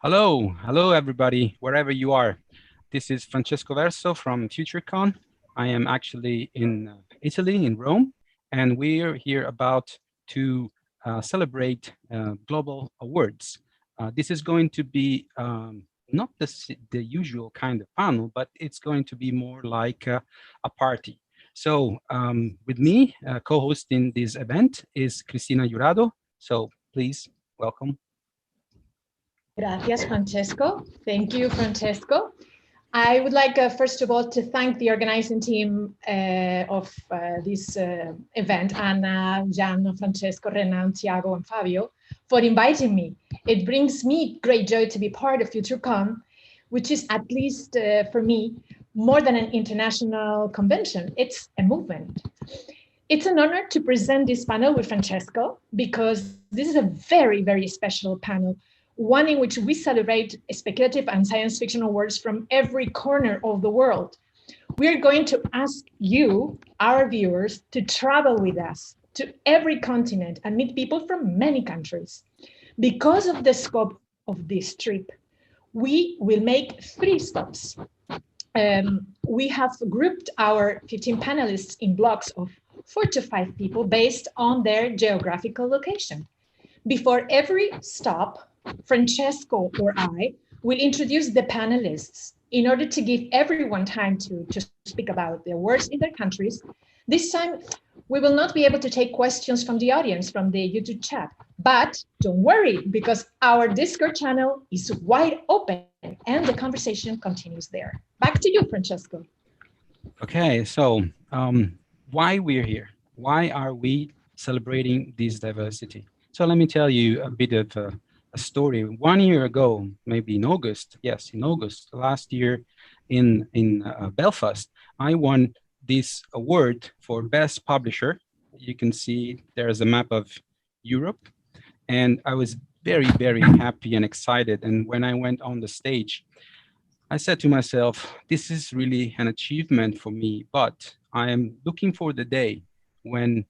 Hello everybody, wherever you are. This is Francesco Verso from FutureCon. I am actually in Italy, in Rome, and we're here about to celebrate global awards. This is going to be not the usual kind of panel, but it's going to be more like a party. So with me, co-hosting this event is Cristina Jurado. So please welcome. Gracias, Francesco. Thank you, Francesco. I would like, first of all, to thank the organizing team of this event, Anna, Jan, Francesco, Renan, Tiago, and Fabio, for inviting me. It brings me great joy to be part of FutureCon, which is, at least for me, more than an international convention. It's a movement. It's an honor to present this panel with Francesco, because this is a very, very special panel, one in which we celebrate speculative and science fiction awards from every corner of the world. We are going to ask you, our viewers, to travel with us to every continent and meet people from many countries. Because of the scope of this trip, we will make 3 stops. We have grouped our 15 panelists in blocks of 4 to 5 people based on their geographical location. Before every stop, Francesco or I will introduce the panelists in order to give everyone time to speak about the awards in their countries. This time, we will not be able to take questions from the audience from the YouTube chat, but don't worry, because our Discord channel is wide open and the conversation continues there. Back to you, Francesco. Okay, so why we're here? Why are we celebrating this diversity? So let me tell you a bit of a story. 1 year ago, maybe in August, yes, in August last year in Belfast, I won this award for best publisher. You can see there's a map of Europe, and I was very, very happy and excited. And when I went on the stage, I said to myself, this is really an achievement for me, but I am looking for the day when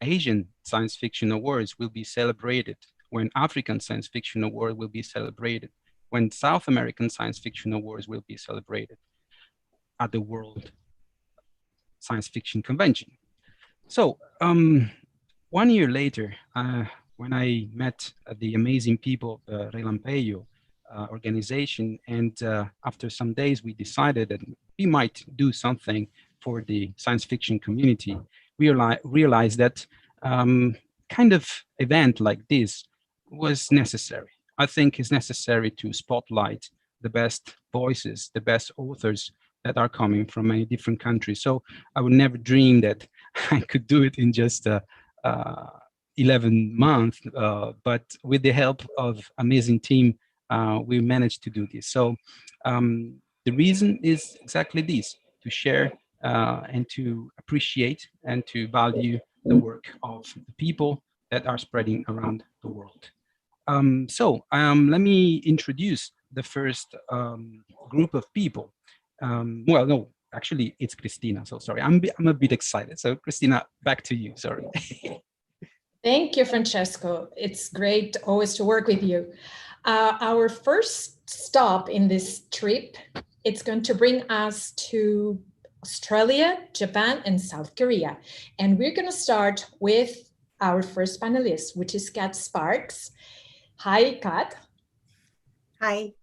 Asian science fiction awards will be celebrated, when African Science Fiction Award will be celebrated, when South American Science Fiction Awards will be celebrated at the World Science Fiction Convention. So 1 year later, when I met the amazing people of the Relampeyo organization, and after some days, we decided that we might do something for the science fiction community. We realized that kind of event like this was necessary. I think it's necessary to spotlight the best voices, the best authors that are coming from many different countries. So I would never dream that I could do it in just 11 months, but with the help of amazing team, we managed to do this. So the reason is exactly this, to share and to appreciate and to value the work of the people that are spreading around the world. Let me introduce the first group of people. Well, no, actually, it's Cristina. So sorry, I'm a bit excited. So Cristina, back to you. Sorry. Thank you, Francesco. It's great always to work with you. Our first stop in this trip, it's going to bring us to Australia, Japan, and South Korea. And we're going to start with our first panelist, which is Kat Sparks. Hi, Kat. Hi.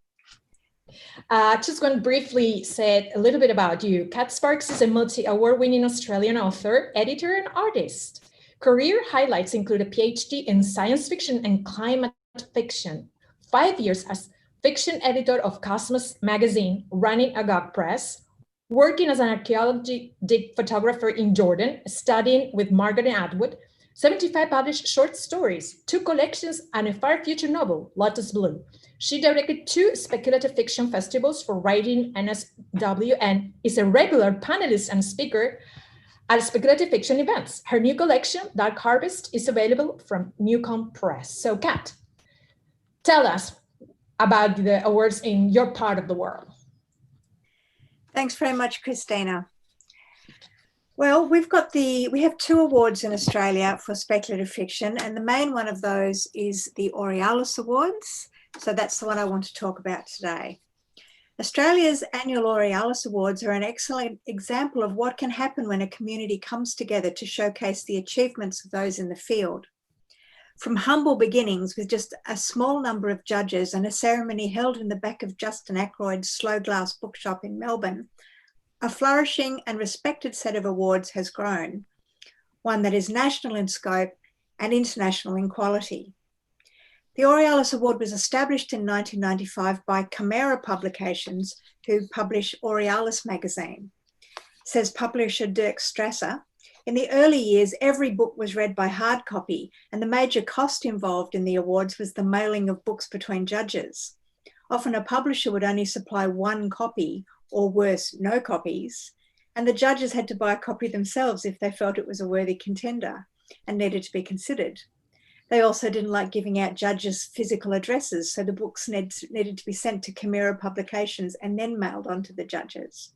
Just going to briefly say a little bit about you. Kat Sparks is a multi-award-winning Australian author, editor, and artist. Career highlights include a PhD in science fiction and climate fiction, 5 years as fiction editor of Cosmos magazine, running Agog Press, working as an archaeology photographer in Jordan, studying with Margaret Atwood, 75 published short stories, 2 collections, and a far future novel, Lotus Blue. She directed 2 speculative fiction festivals for writing NSW and is a regular panelist and speaker at speculative fiction events. Her new collection, Dark Harvest, is available from Newcomb Press. So, Kat, tell us about the awards in your part of the world. Thanks very much, Cristina. Well, we have 2 awards in Australia for speculative fiction, and the main one of those is the Aurealis Awards. So that's the one I want to talk about today. Australia's annual Aurealis Awards are an excellent example of what can happen when a community comes together to showcase the achievements of those in the field. From humble beginnings with just a small number of judges and a ceremony held in the back of Justin Ackroyd's Slow Glass bookshop in Melbourne, a flourishing and respected set of awards has grown, one that is national in scope and international in quality. The Aurealis Award was established in 1995 by Chimera Publications, who publish Aurealis magazine. Says publisher Dirk Strasser, in the early years, every book was read by hard copy, and the major cost involved in the awards was the mailing of books between judges. Often a publisher would only supply one copy, or worse, no copies, and the judges had to buy a copy themselves if they felt it was a worthy contender and needed to be considered. They also didn't like giving out judges' physical addresses, so the books needed to be sent to Chimera Publications and then mailed on to the judges.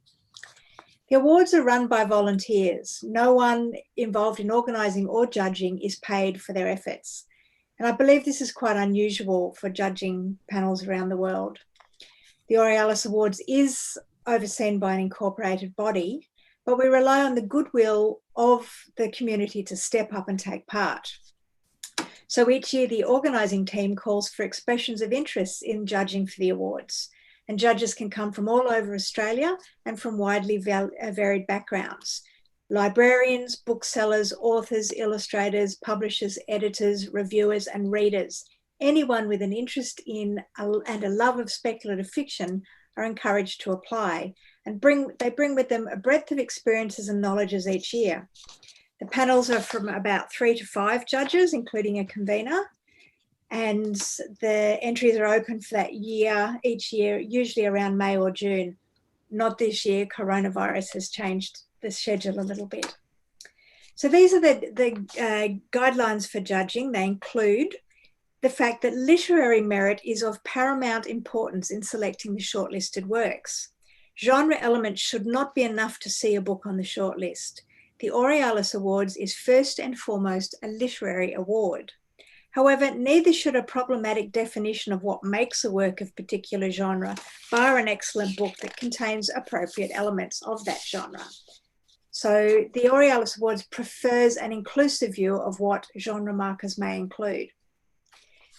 The awards are run by volunteers. No one involved in organising or judging is paid for their efforts. And I believe this is quite unusual for judging panels around the world. The Aurealis Awards is overseen by an incorporated body, but we rely on the goodwill of the community to step up and take part. So each year, the organising team calls for expressions of interest in judging for the awards. And judges can come from all over Australia and from widely varied backgrounds. Librarians, booksellers, authors, illustrators, publishers, editors, reviewers, and readers. Anyone with an interest in and a love of speculative fiction are encouraged to apply, and they bring with them a breadth of experiences and knowledges each year. The panels are from about 3 to 5 judges, including a convener, and the entries are open for that year, each year, usually around May or June. Not this year, coronavirus has changed the schedule a little bit. So these are the guidelines for judging. They include the fact that literary merit is of paramount importance in selecting the shortlisted works. Genre elements should not be enough to see a book on the shortlist. The Aurealis Awards is first and foremost a literary award. However, neither should a problematic definition of what makes a work of particular genre bar an excellent book that contains appropriate elements of that genre. So the Aurealis Awards prefers an inclusive view of what genre markers may include.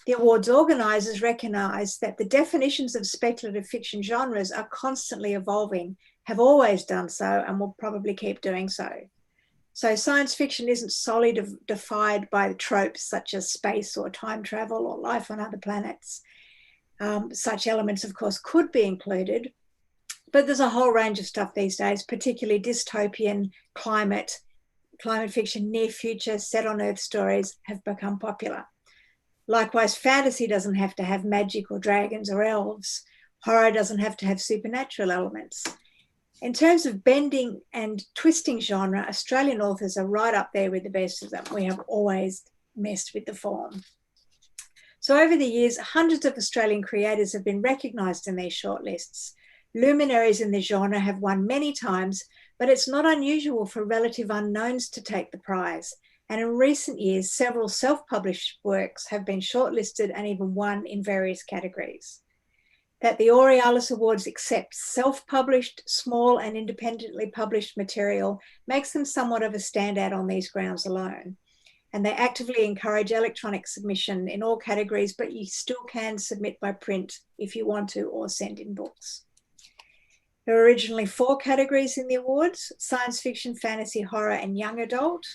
The awards organisers recognise that the definitions of speculative fiction genres are constantly evolving, have always done so, and will probably keep doing so. So science fiction isn't solely defined by the tropes such as space or time travel or life on other planets. Such elements, of course, could be included, but there's a whole range of stuff these days, particularly dystopian climate fiction, near future, set on Earth stories have become popular. Likewise, fantasy doesn't have to have magic or dragons or elves. Horror doesn't have to have supernatural elements. In terms of bending and twisting genre, Australian authors are right up there with the best of them. We have always messed with the form. So over the years, hundreds of Australian creators have been recognised in these shortlists. Luminaries in the genre have won many times, but it's not unusual for relative unknowns to take the prize. And in recent years, several self-published works have been shortlisted and even won in various categories. That the Aurealis Awards accept self-published, small and independently published material makes them somewhat of a standout on these grounds alone. And they actively encourage electronic submission in all categories, but you still can submit by print if you want to, or send in books. There were originally 4 categories in the awards: science fiction, fantasy, horror, and young adult.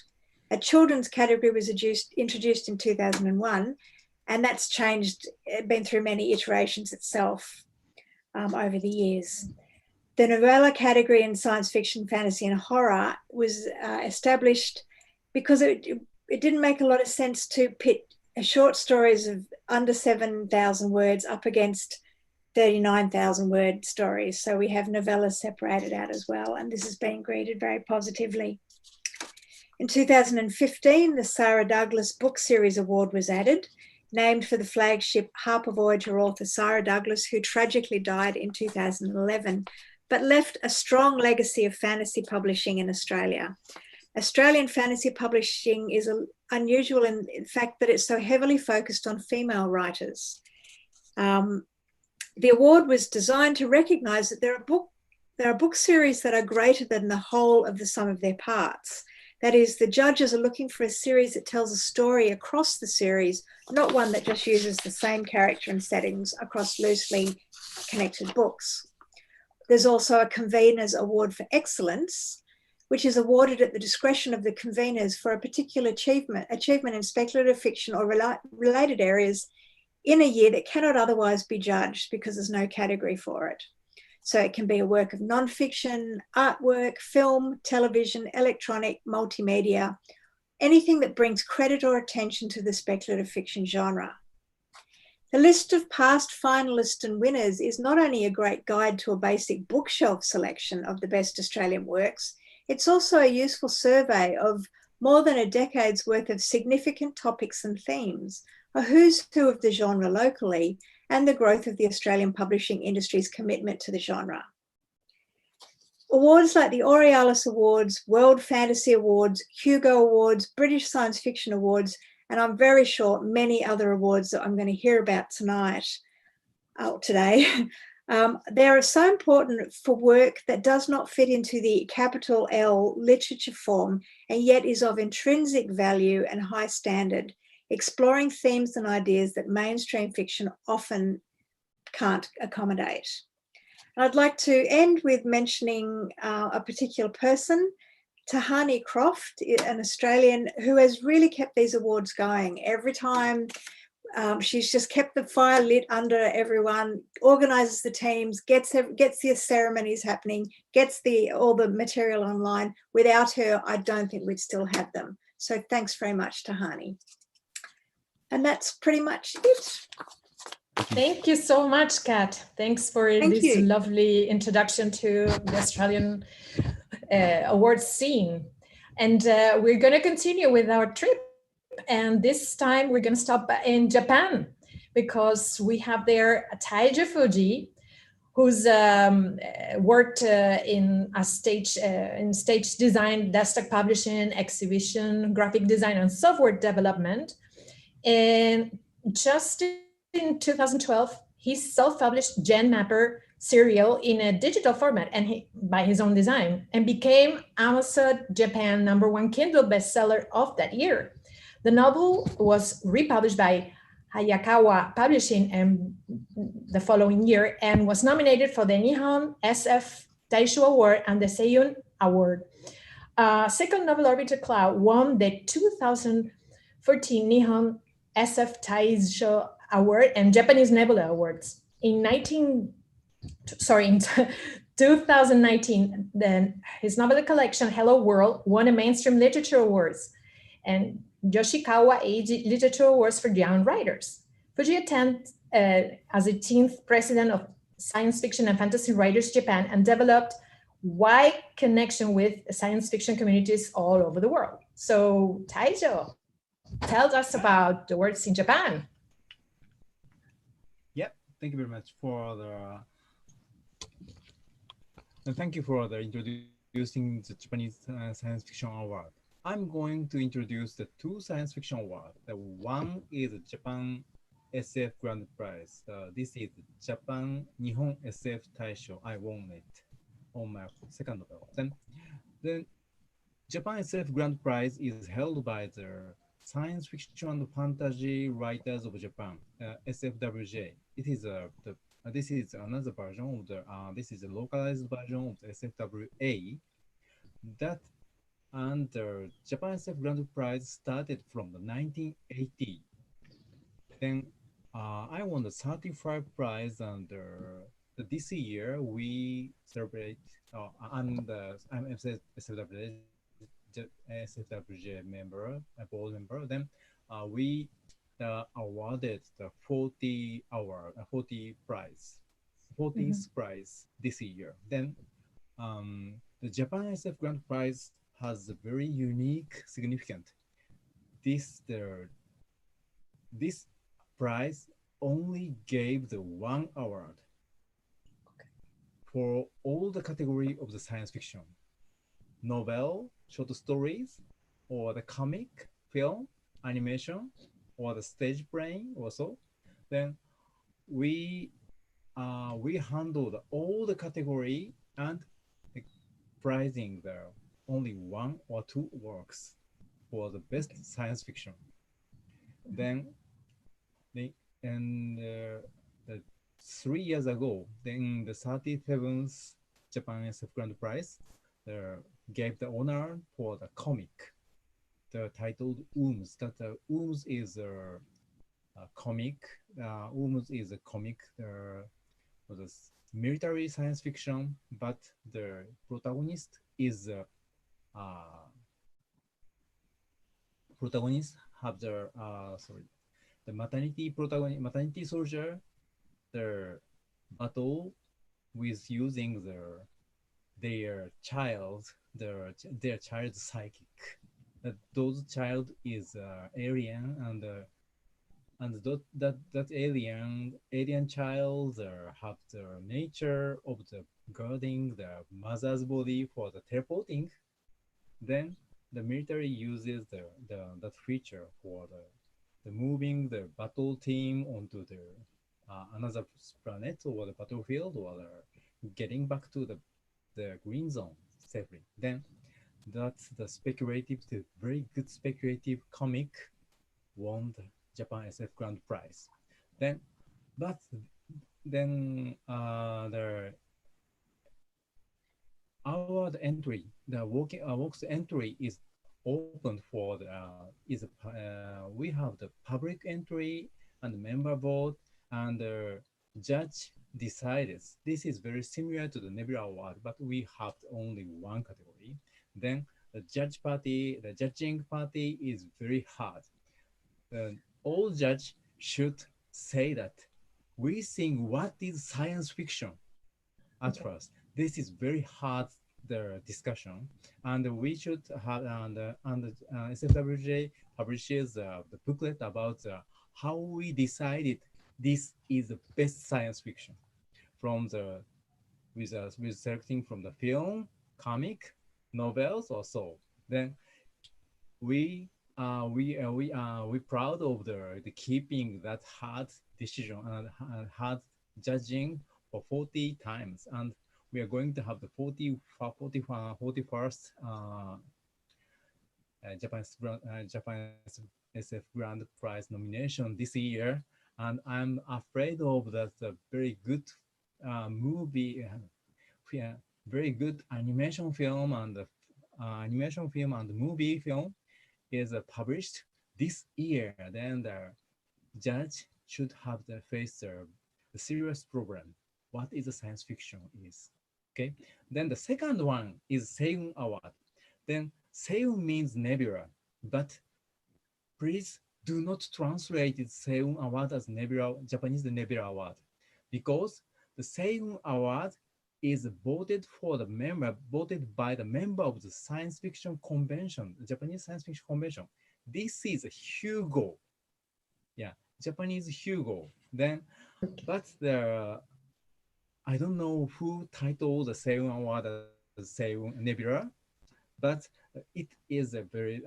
A children's category was introduced in 2001, and that's changed, been through many iterations itself over the years. The novella category in science fiction, fantasy, and horror was established because it didn't make a lot of sense to pit short stories of under 7,000 words up against 39,000 word stories. So we have novellas separated out as well, and this has been greeted very positively. In 2015, the Sarah Douglas Book Series Award was added, named for the flagship Harper Voyager author Sarah Douglas, who tragically died in 2011, but left a strong legacy of fantasy publishing in Australia. Australian fantasy publishing is unusual in the fact that it's so heavily focused on female writers. The award was designed to recognise that there are book series that are greater than the whole of the sum of their parts. That is, the judges are looking for a series that tells a story across the series, not one that just uses the same character and settings across loosely connected books. There's also a Convener's Award for Excellence, which is awarded at the discretion of the conveners for a particular achievement in speculative fiction or related areas in a year that cannot otherwise be judged because there's no category for it. So it can be a work of non-fiction, artwork, film, television, electronic, multimedia, anything that brings credit or attention to the speculative fiction genre. The list of past finalists and winners is not only a great guide to a basic bookshelf selection of the best Australian works, it's also a useful survey of more than a decade's worth of significant topics and themes, a who's who of the genre locally, and the growth of the Australian publishing industry's commitment to the genre. Awards like the Aurealis Awards, World Fantasy Awards, Hugo Awards, British Science Fiction Awards, and I'm very sure many other awards that I'm going to hear about today, they are so important for work that does not fit into the capital L literature form and yet is of intrinsic value and high standard, exploring themes and ideas that mainstream fiction often can't accommodate. And I'd like to end with mentioning a particular person, Tahani Croft, an Australian who has really kept these awards going. Every time she's just kept the fire lit under everyone, organises the teams, gets the ceremonies happening, gets all the material online. Without her, I don't think we'd still have them. So thanks very much, Tahani. And that's pretty much it. Thank you so much, Kat. Thanks for this lovely introduction to the Australian awards scene. And we're going to continue with our trip. And this time we're going to stop in Japan because we have there Taiyo Fujii, who's worked in stage design, desktop publishing, exhibition, graphic design, and software development. And just in 2012, he self-published Gen Mapper serial in a digital format and by his own design, and became Amazon Japan #1 Kindle bestseller of that year. The novel was republished by Hayakawa Publishing the following year and was nominated for the Nihon SF Taisho Award and the Soyeon Award. Second novel, Orbital Cloud, won the 2014 Nihon SF Taisho Award and Japanese Nebula Awards. In 2019, then his novel collection Hello World won a Mainstream Literature Awards and Yoshikawa Age Literature Awards for Young Writers. Fujii attended as the 10th president of Science Fiction and Fantasy Writers Japan and developed wide connection with science fiction communities all over the world. So Taiyo, tell us about the works in Japan. Yeah, thank you very much for thank you for introducing the Japanese Science Fiction Award. I'm going to introduce the two science fiction awards. The one is Japan SF Grand Prize. This is Japan Nihon SF Taisho. I won it on my second novel. Then Japan SF Grand Prize is held by the Science Fiction and Fantasy Writers of Japan, SFWJ. It is this is another version of this is a localized version of the SFWA. And the Japan SF Grand Prize started from the 1980. Then I won the 35 prize, and this year we celebrate. I'm SFWJ member, a board member. Then we awarded the 40th prize this year. Then the Japan SF Grand Prize has a very unique significance. This prize only gave the one award for all the category of the science fiction, novel, short stories, or the comic, film, animation, or the stage playing also. Then we handled all the category and like, prizing the only one or two works for the best science fiction. Then they and the 3 years ago, then the 37th Japan SF Grand Prize gave the honor for the comic, the titled Ooms. That Ooms is a comic. Ooms is a comic for the military science fiction, but the protagonist is protagonist have the the maternity soldier the battle with using their child their child's psychic. Those child is alien and that alien child have the nature of the guarding the mother's body for the teleporting. Then the military uses that feature for the moving the battle team onto another planet or the battlefield or getting back to the green zone safely. Then that's the very good speculative comic won the Japan SF Grand Prize. Then, but then the works entry is open for we have the public entry and member vote and judge decides. This is very similar to the Nebula Award, but we have only one category. Then the judging party is very hard. All judge should say that we think what is science fiction at first. This is very hard the discussion, and we should have and SFWJ publishes the booklet about how we decided this is the best science fiction from with selecting from the film, comic, novels, or so. Then we proud of the keeping that hard decision and hard judging for 40 times, and we are going to have the 41st Japanese SF Grand Prize nomination this year, and I'm afraid of that very good movie, very good animation film and movie film is published this year. Then the judge should have the face the serious problem. What is a science fiction is? Okay. Then the second one is Seiyun Award. Then Seiyun means nebula, but please do not translate it Seiyun Award as nebula, Japanese Nebula Award, because the Seiyun Award is voted by the member of the science fiction convention, the Japanese science fiction convention. This is a Hugo, Japanese Hugo. Then, but I don't know who titled the Seiyun Award as Seiyun Nebula, but it is a very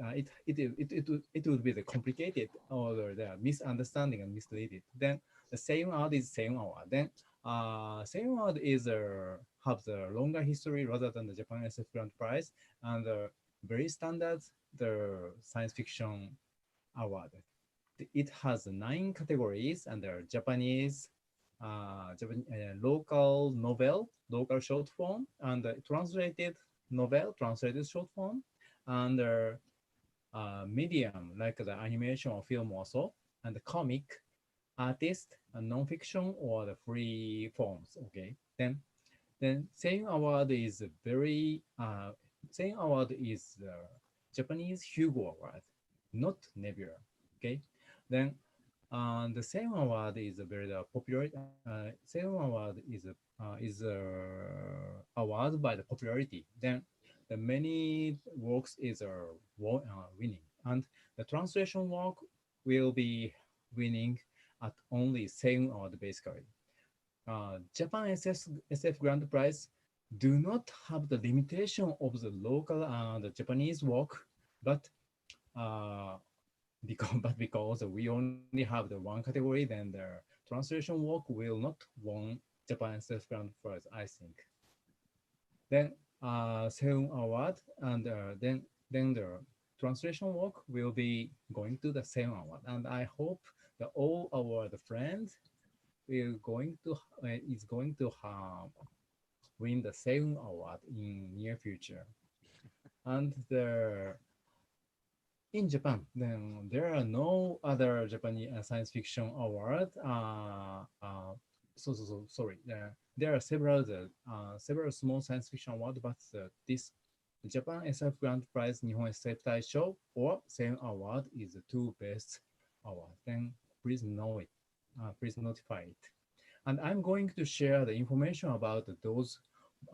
it would be the complicated or the misunderstanding and misleading. Then the Seiyun Award is Seiyun Award. Then Seiyun Award is have the longer history rather than the Japan SF Grand Prize, and very standard the science fiction award. It has 9 categories, and the Japanese local novel, local short form, and translated novel, translated short form, and medium like the animation or film also, and the comic, artist, and non-fiction or the free forms. Okay, then Seiyun Award is very Seiyun Award is the Japanese Hugo Award, not Nebula. Okay, then the Seiyun Award is a very popular. Seiyun Award is a award by the popularity. Then the many works is winning, and the translation work will be winning at only Seiyun Award basically. Japan SF Grand Prize do not have the limitation of the local and Japanese work, but because we only have the one category, then the translation work will not won Japan SF Grand Prize, I think. Then Seoul Award, and then the translation work will be going to the Seoul Award, and I hope the all award friends will is going to win the Seoul Award in near future. And in Japan, then there are no other Japanese science fiction award. Sorry. There are several small science fiction awards, but this Japan SF Grand Prize, Nihon SF Taisho, or Seiyun Award is the two best awards. Then please know it. Please notify it. And I'm going to share the information about those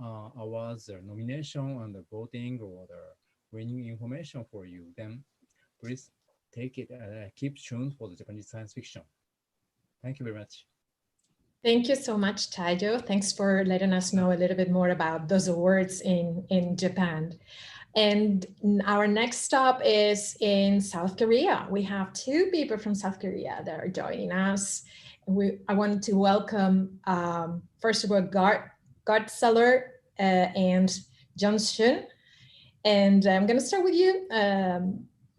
awards, the nomination and the voting or the winning information for you. Then please take it, keep tuned for the Japanese science fiction. Thank you very much. Thank you so much, Taiyo. Thanks for letting us know a little bit more about those awards in Japan. And our next stop is in South Korea. We have two people from South Korea that are joining us. I wanted to welcome, first of all, Gord Sellar and Jeong. And I'm going to start with you.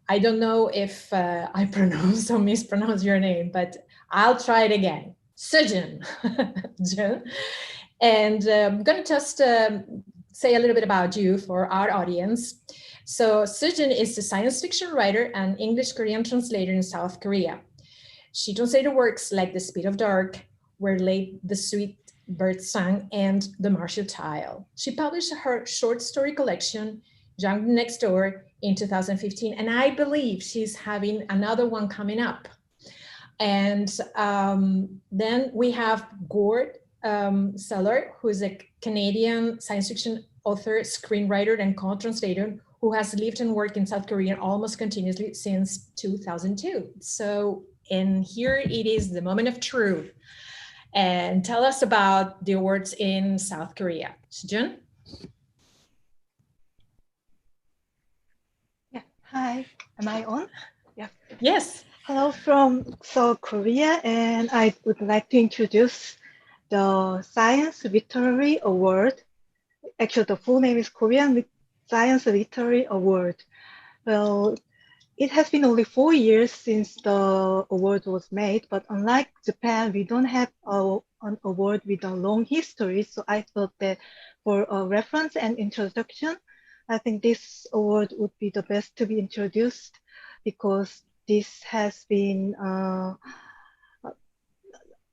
I don't know if I pronounce or mispronounce your name, but I'll try it again. Soyeon. And I'm going to just say a little bit about you for our audience. So Soyeon is a science fiction writer and English-Korean translator in South Korea. She translated works like The Speed of Dark, Where Late the Sweet Bird Sang, and The Martial Tile. She published her short story collection, Zhang Next Door, in 2015, and I believe she's having another one coming up. And then we have Gord Sellar, who is a Canadian science fiction author, screenwriter, and co-translator who has lived and worked in South Korea almost continuously since 2002. So, and here it is, the moment of truth. And tell us about the awards in South Korea. Jeong? Yeah. Hi, am I on? Yeah. Yes. Hello from South Korea, and I would like to introduce the Science Literary Award. Actually, the full name is Korean Science Literary Award. Well, it has been only 4 years since the award was made, but unlike Japan, we don't have an award with a long history. So I thought that for a reference and introduction, I think this award would be the best to be introduced, because this has been,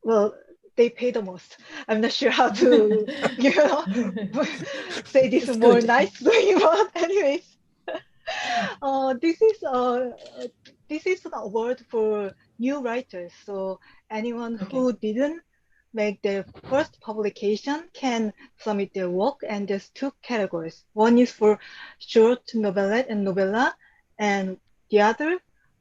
well, they pay the most. I'm not sure how to, say this It's more good. nicely, but anyways. This is an award for new writers. So anyone who didn't make their first publication can submit their work, and there's two categories. One is for short novelette and novella, and the other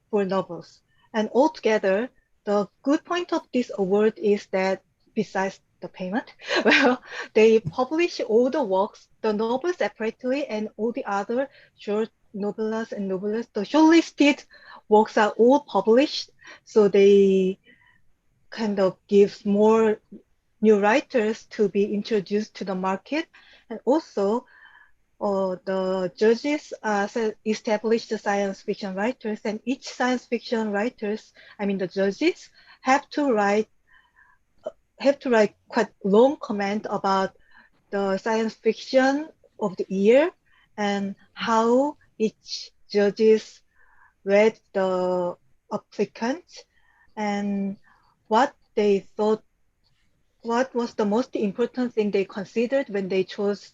for novels. And altogether, the good point of this award is that besides the payment, well, they publish all the works, the novels separately, and all the other short novellas and novellas. The shortlisted works are all published, so they kind of gives more new writers to be introduced to the market. And also, the judges established the science fiction writers, and each science fiction writers, the judges, have to write quite long comment about the science fiction of the year and how each judges read the applicant and what they thought, what was the most important thing they considered when they chose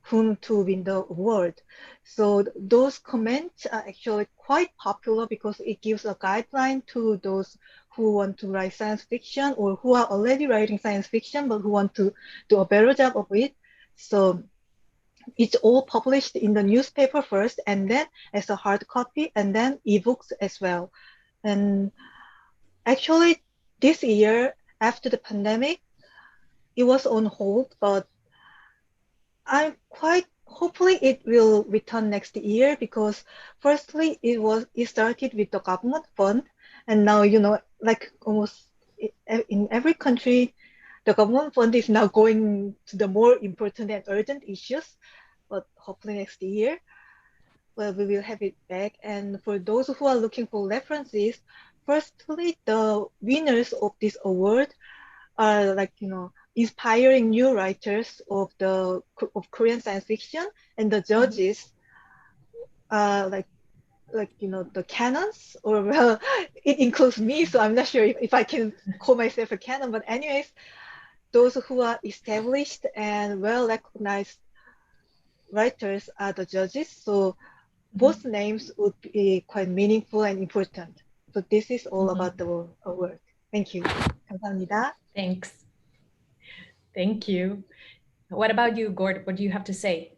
whom to win the award. So those comments are actually quite popular because it gives a guideline to those who want to write science fiction or who are already writing science fiction but who want to do a better job of it. So it's all published in the newspaper first, and then as a hard copy, and then ebooks as well. And actually this year, after the pandemic, it was on hold, but I'm quite hopefully it will return next year, because firstly it started with the government fund, and now like almost in every country, the government fund is now going to the more important and urgent issues, but hopefully next year, well, we will have it back. And for those who are looking for references, firstly, the winners of this award are like, inspiring new writers of Korean science fiction, and the judges are like the canons, or well, it includes me, so I'm not sure if I can call myself a canon, but anyways, those who are established and well recognized writers are the judges. So both names would be quite meaningful and important. So this is all about the award. Thank you. 감사합니다. Thanks. Thank you. What about you, Gord? What do you have to say?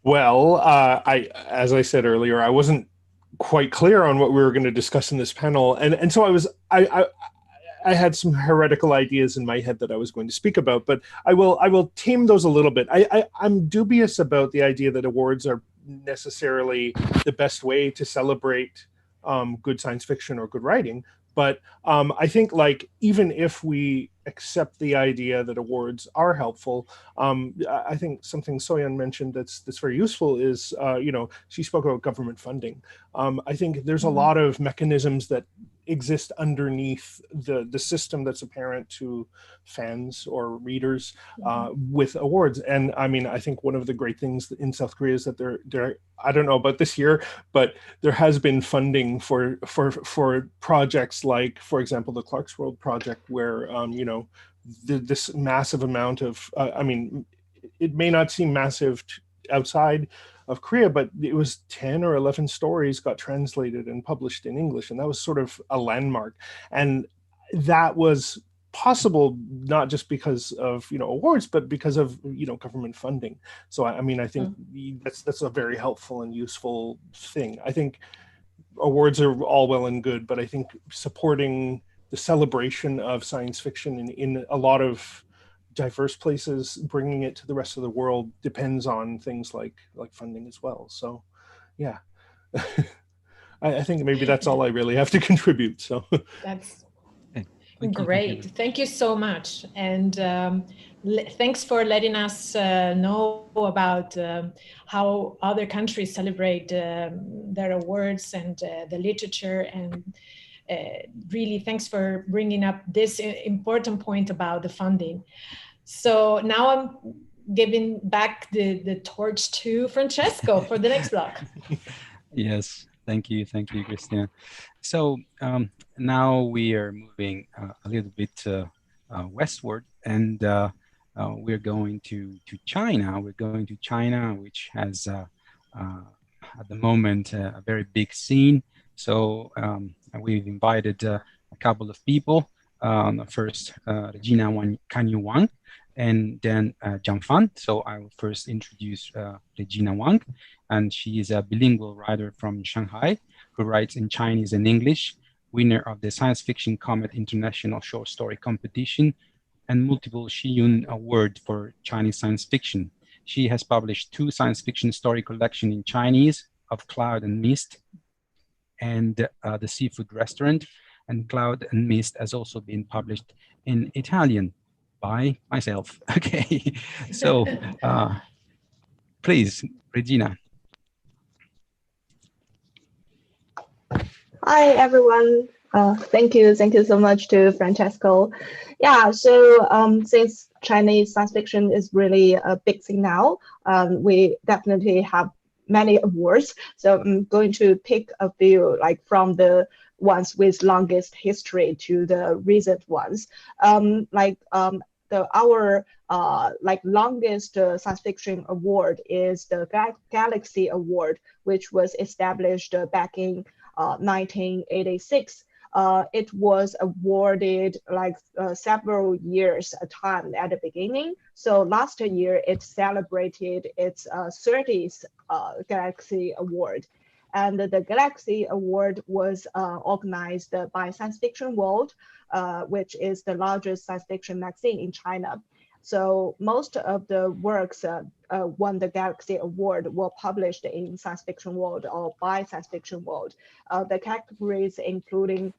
Well, as I said earlier, I wasn't quite clear on what we were going to discuss in this panel, and so I had some heretical ideas in my head that I was going to speak about, but I will tame those a little bit. I'm dubious about the idea that awards are necessarily the best way to celebrate good science fiction or good writing. But I think, like, even if we accept the idea that awards are helpful, I think something Soyeon mentioned that's very useful is, she spoke about government funding. I think there's a lot of mechanisms that exist underneath the system that's apparent to fans or readers with awards. And I mean, I think one of the great things in South Korea is that there I don't know about this year, but there has been funding for projects like, for example, the Clark's World project, where this massive amount of it may not seem massive outside of Korea, but it was 10 or 11 stories got translated and published in English, and that was sort of a landmark. And that was possible not just because of awards, but because of government funding. So I think that's a very helpful and useful thing. I think awards are all well and good, but I think supporting the celebration of science fiction in a lot of diverse places, bringing it to the rest of the world, depends on things like funding as well. So yeah, I think maybe that's all I really have to contribute. So That's Thank you. great. Thank you so much. And thanks for letting us know about how other countries celebrate their awards and the literature. And really, thanks for bringing up this important point about the funding. So now I'm giving back the torch to Francesco for the next block. Yes, thank you, Cristina. So now we are moving a little bit westward, and we're going to China. We're going to China, which has at the moment a very big scene. So we've invited a couple of people. First, Regina Wang, and then Zhang Fan. So I will first introduce Regina Wang, and she is a bilingual writer from Shanghai who writes in Chinese and English, winner of the Science Fiction Comet International Short Story Competition and multiple Shiyun Award for Chinese science fiction. She has published 2 science fiction story collections in Chinese, Of Cloud and Mist, and The Seafood Restaurant, and Cloud and Mist has also been published in Italian by myself. Okay, so please, Regina. Hi, everyone. Thank you so much to Francesco. Yeah, so since Chinese science fiction is really a big thing now, we definitely have many awards. So I'm going to pick a few, like from the ones with longest history to the recent ones. Our longest science fiction award is the Galaxy Award, which was established back in 1986. It was awarded several years a time at the beginning. So last year it celebrated its 30th Galaxy Award. And the Galaxy Award was organized by Science Fiction World, which is the largest science fiction magazine in China. So most of the works won the Galaxy Award were published in science fiction world or by science fiction world. The categories including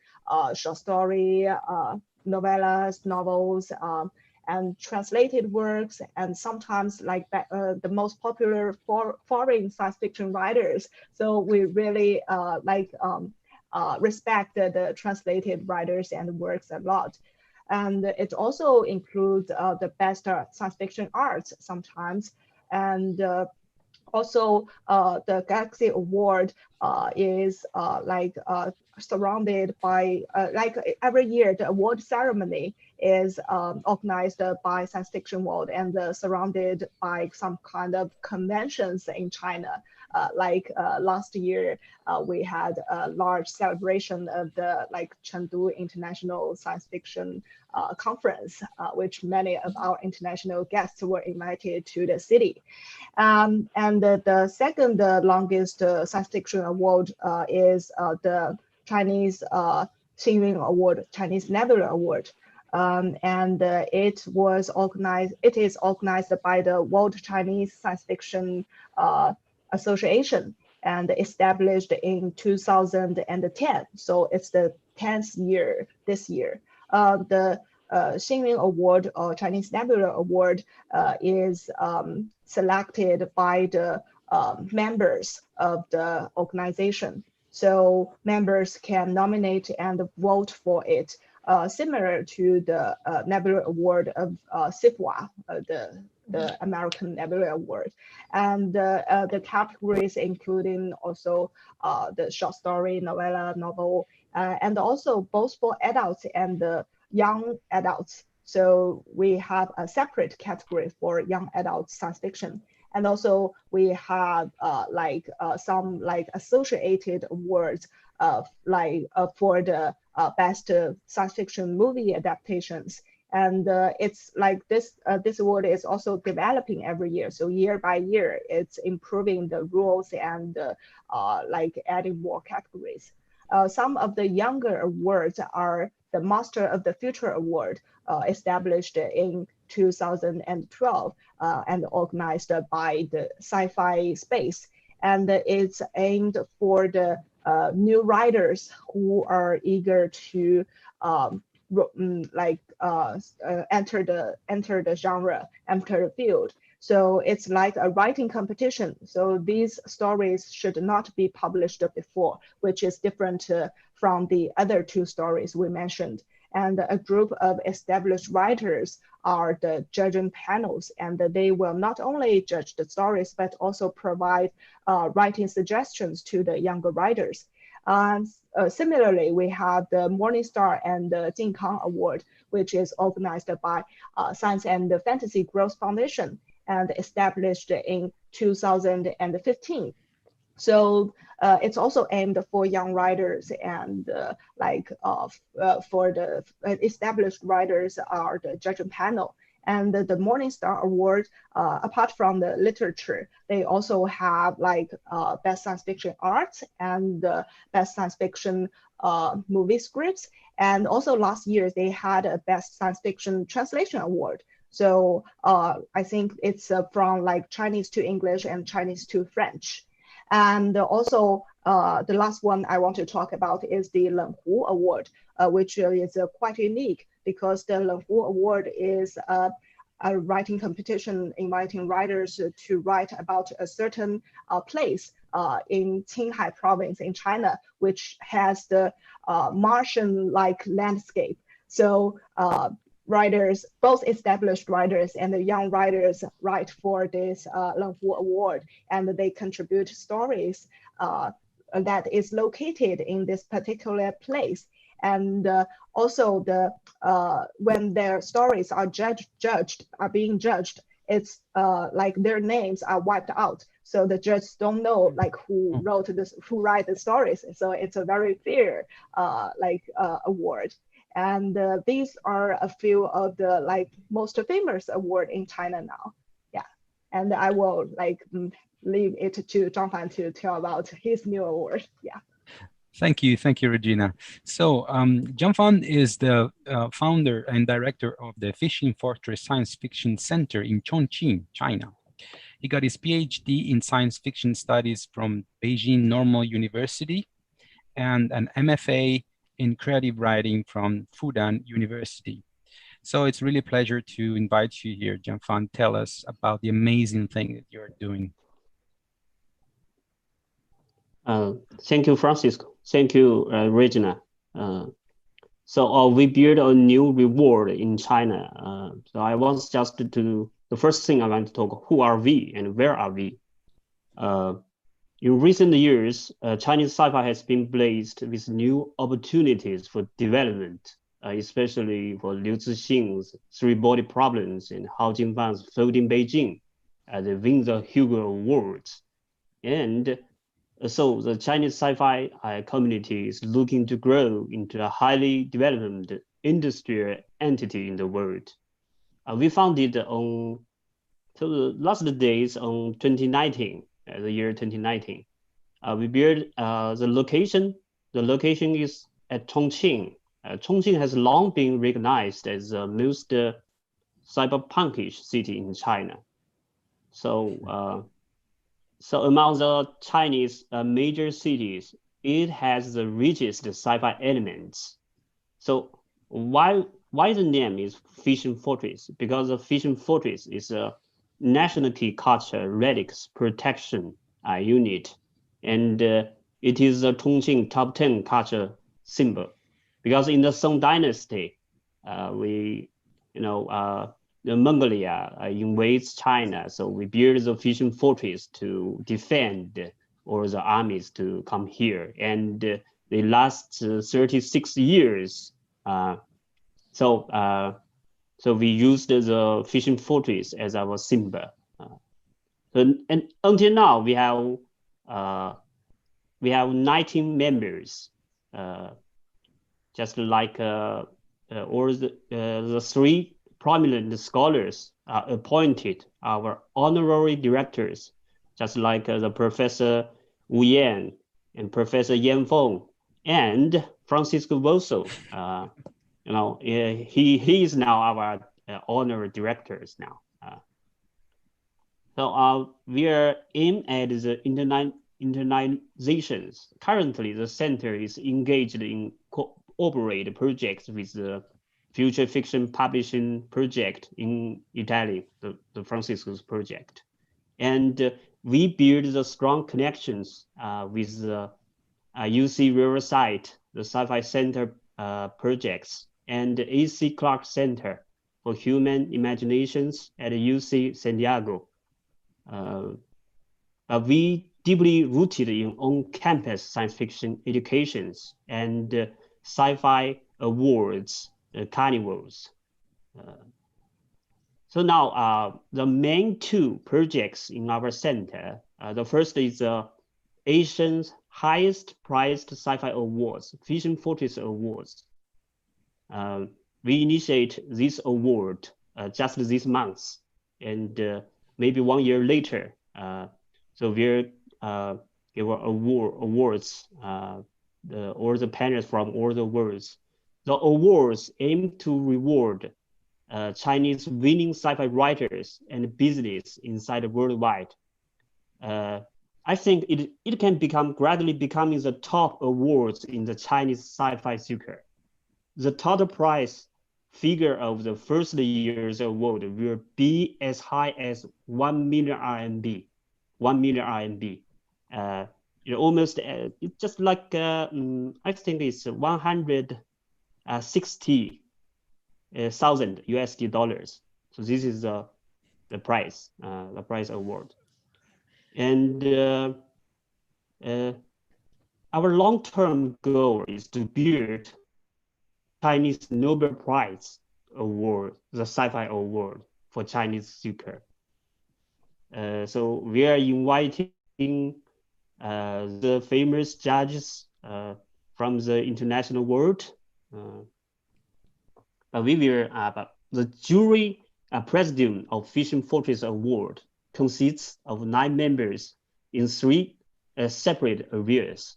short story, novellas, novels, and translated works, and sometimes like the most popular foreign science fiction writers. So we really respect the translated writers and works a lot. And it also includes the best science fiction arts sometimes. And also the Galaxy Award is surrounded by, like every year, the award ceremony is organized by science fiction world and surrounded by some kind of conventions in China. Last year, we had a large celebration of the Chengdu International Science Fiction Conference, which many of our international guests were invited to the city. And the second longest science fiction award is the Chinese Xingyun Award, Chinese Nebula Award. It is organized by the World Chinese Science Fiction Association and established in 2010. So it's the 10th year this year. The Xingyun Award or Chinese Nebula Award is selected by the members of the organization. So members can nominate and vote for it, similar to the Nebula Award of SIFWA, the American Nebula Award. And the categories including also the short story, novella, novel, and also both for adults and young adults. So we have a separate category for young adult science fiction. And also we have some associated awards for the best science fiction movie adaptations. And it's like this award is also developing every year. So year by year, it's improving the rules and adding more categories. Some of the younger awards are the Master of the Future Award, established in 2012 and organized by the Sci-Fi Space. And it's aimed for the new writers who are eager to enter the genre, enter the field. So it's like a writing competition. So these stories should not be published before, which is different from the other two stories we mentioned. And a group of established writers are the judging panels, and they will not only judge the stories, but also provide writing suggestions to the younger writers. Similarly, we have the Morningstar and the Jinkang Award, which is organized by Science and Fantasy Growth Foundation and established in 2015. So it's also aimed for young writers, and for the established writers are the judging panel. And the Morningstar Award, apart from the literature, they also have best science fiction art and best science fiction movie scripts. And also last year, they had a best science fiction translation award. So I think it's from Chinese to English and Chinese to French. And also the last one I want to talk about is the Lenghu Award, which is quite unique because the Lenghu Award is a writing competition inviting writers to write about a certain place in Qinghai province in China, which has the Martian-like landscape. So writers, both established writers and the young writers, write for this Lenghu Award, and they contribute stories that is located in this particular place. And also when their stories are being judged, it's their names are wiped out. So the judges don't know who wrote this, who write the stories. So it's a very fair award. And these are a few of the most famous award in China now. Yeah, and I will leave it to Zhang to tell about his new award. Yeah. Thank you, Regina. So Jianfan is the founder and director of the Fishing Fortress Science Fiction Center in Chongqing, China. He got his PhD in science fiction studies from Beijing Normal University and an MFA in creative writing from Fudan University. So it's really a pleasure to invite you here, Jianfan. Tell us about the amazing thing that you're doing. Thank you, Francisco. Thank you, Regina. So we built a new reward in China. So I want just to, the first thing I want to talk, who are we and where are we? In recent years, Chinese sci-fi has been blazed with new opportunities for development, especially for Liu Cixin's three-body problems and Hao Jingfan's Floating Beijing, they win the Hugo Awards. And so the Chinese sci-fi community is looking to grow into a highly developed industrial entity in the world. We founded on the last days on 2019, the year 2019. We built the location. The location is at Chongqing. Chongqing has long been recognized as the most cyberpunkish city in China. So among the Chinese major cities, it has the richest sci-fi elements. So why the name is Fishing Fortress? Because the Fishing Fortress is a national key culture relics protection unit, and it is a Chongqing top 10 culture symbol. Because in the Song Dynasty, the Mongolia invades China, so we built the Fishing Fortress to defend all the armies to come here, and they last 36 years. So we used the Fishing Fortress as our symbol. And until now, we have 19 members, just like all the three prominent scholars are appointed our honorary directors, just like the Professor Wu Yan and Professor Yan Feng and Francisco Verso. He is now our honorary directors now. So we are aimed at the internalizations. Currently, the center is engaged in cooperate projects with the Future Fiction Publishing Project in Italy, the Francisco's project. And we build the strong connections with the UC Riverside, the Sci-Fi Center projects, and the AC Clarke Center for Human Imaginations at UC San Diego. We deeply rooted in on-campus science fiction educations and sci-fi awards, carnivals. So now the main two projects in our center, the first is Asia's highest priced sci-fi awards, Fishing Fortress Awards. We initiate this award just this month, and maybe 1 year later, so we'll give awards, all the panels from all the worlds. The awards aim to reward Chinese winning sci-fi writers and business inside worldwide. I think it can gradually becoming the top awards in the Chinese sci-fi circuit. The total prize figure of the first year's award will be as high as 1 million RMB. 1 million RMB. Almost it's just like I think it's 160,000 USD dollars. So this is the price award. And our long-term goal is to build Chinese Nobel Prize Award, the Sci-Fi Award for Chinese seeker. So we are inviting the famous judges from the international world. The jury president of Fishing Fortress Award consists of 9 members in 3 separate areas.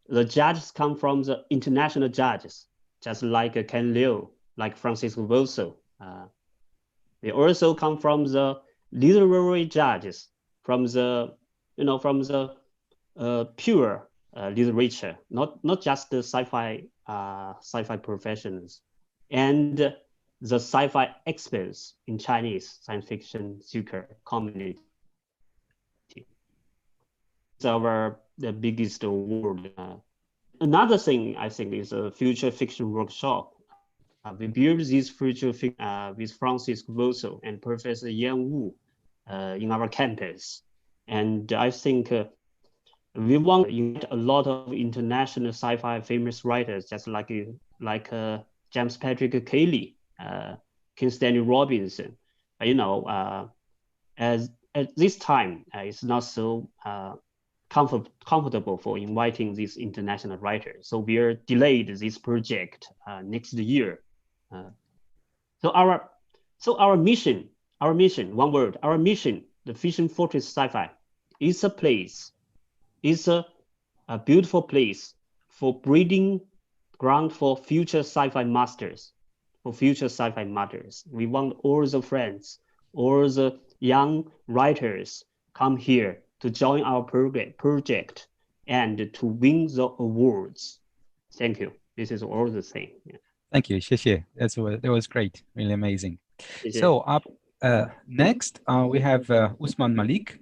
the judges come from the international judges, just like Chinelo, like Francesco Verso. They also come from the literary judges, from the pure literature, not just the sci-fi professionals, and the sci-fi experts in Chinese science fiction seeker community. It's the biggest award. Another thing I think is a future fiction workshop. We built this future fiction with Francesco Verso and Professor Yang in our campus. And I think we want to invite a lot of international sci-fi famous writers, just like James Patrick Kelly, King Stanley Robinson. As at this time, it's not so comfortable for inviting these international writers. So we are delayed this project next year. So our mission, one word, our mission, the Vision Fortress Sci-Fi, is a place, is a beautiful place for breeding ground for future sci-fi masters, We want all the friends, all the young writers come here to join our project and to win the awards. Thank you. This is all the same. Yeah. Thank you, 谢谢. That was great, really amazing. So up next, we have Usman Malik.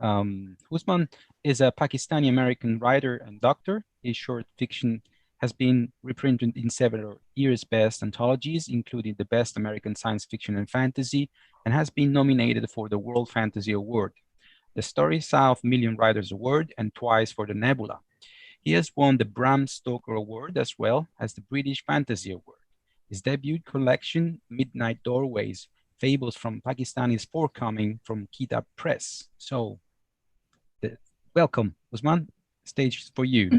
Usman is a Pakistani-American writer and doctor. His short fiction has been reprinted in several years' best anthologies, including the Best American Science Fiction and Fantasy, and has been nominated for the World Fantasy Award, the Story South Million Writers Award, and twice for the Nebula. He has won the Bram Stoker Award as well as the British Fantasy Award. His debut collection, Midnight Doorways, Fables from Pakistani's Forthcoming from Kitab Press. So, welcome, Usman. Stage is for you.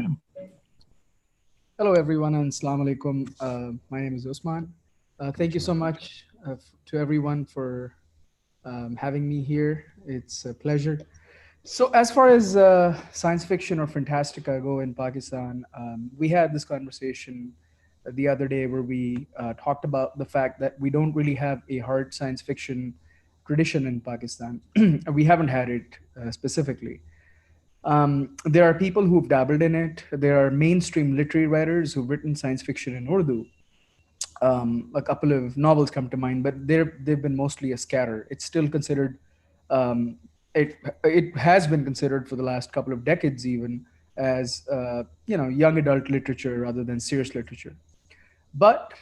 Hello, everyone, and Assalamu alaikum. My name is Usman. Thank you so much to everyone for having me here. It's a pleasure. So as far as science fiction or fantastica go in Pakistan, we had this conversation the other day where we talked about the fact that we don't really have a hard science fiction tradition in Pakistan. We haven't had it specifically. There are people who've dabbled in it. There are mainstream literary writers who've written science fiction in Urdu. A couple of novels come to mind, but they've been mostly a scatter. It's still considered, it has been considered for the last couple of decades even as young adult literature rather than serious literature. But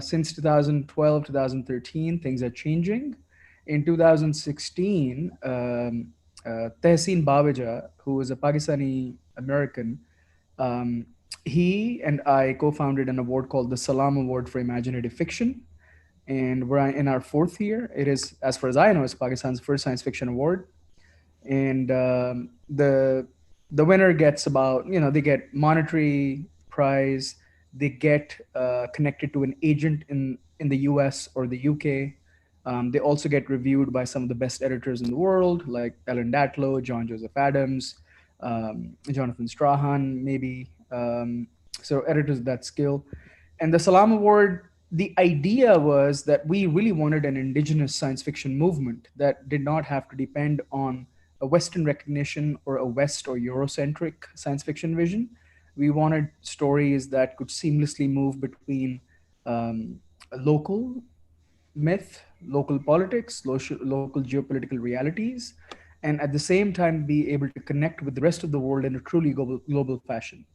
since 2012, 2013, things are changing. In 2016, Tehseen Baweja, who is a Pakistani American, he and I co-founded an award called the Salam Award for Imaginative Fiction. And we're in our fourth year. It is, as far as I know, it's Pakistan's first science fiction award. And the winner gets they get monetary prize. They get connected to an agent in the US or the UK. They also get reviewed by some of the best editors in the world, like Ellen Datlow, John Joseph Adams, Jonathan Strahan, maybe. So editors of that skill. And the Salam Award, the idea was that we really wanted an indigenous science fiction movement that did not have to depend on a Western recognition or a West or Eurocentric science fiction vision. We wanted stories that could seamlessly move between local myth, local politics, local geopolitical realities, and at the same time be able to connect with the rest of the world in a truly global fashion.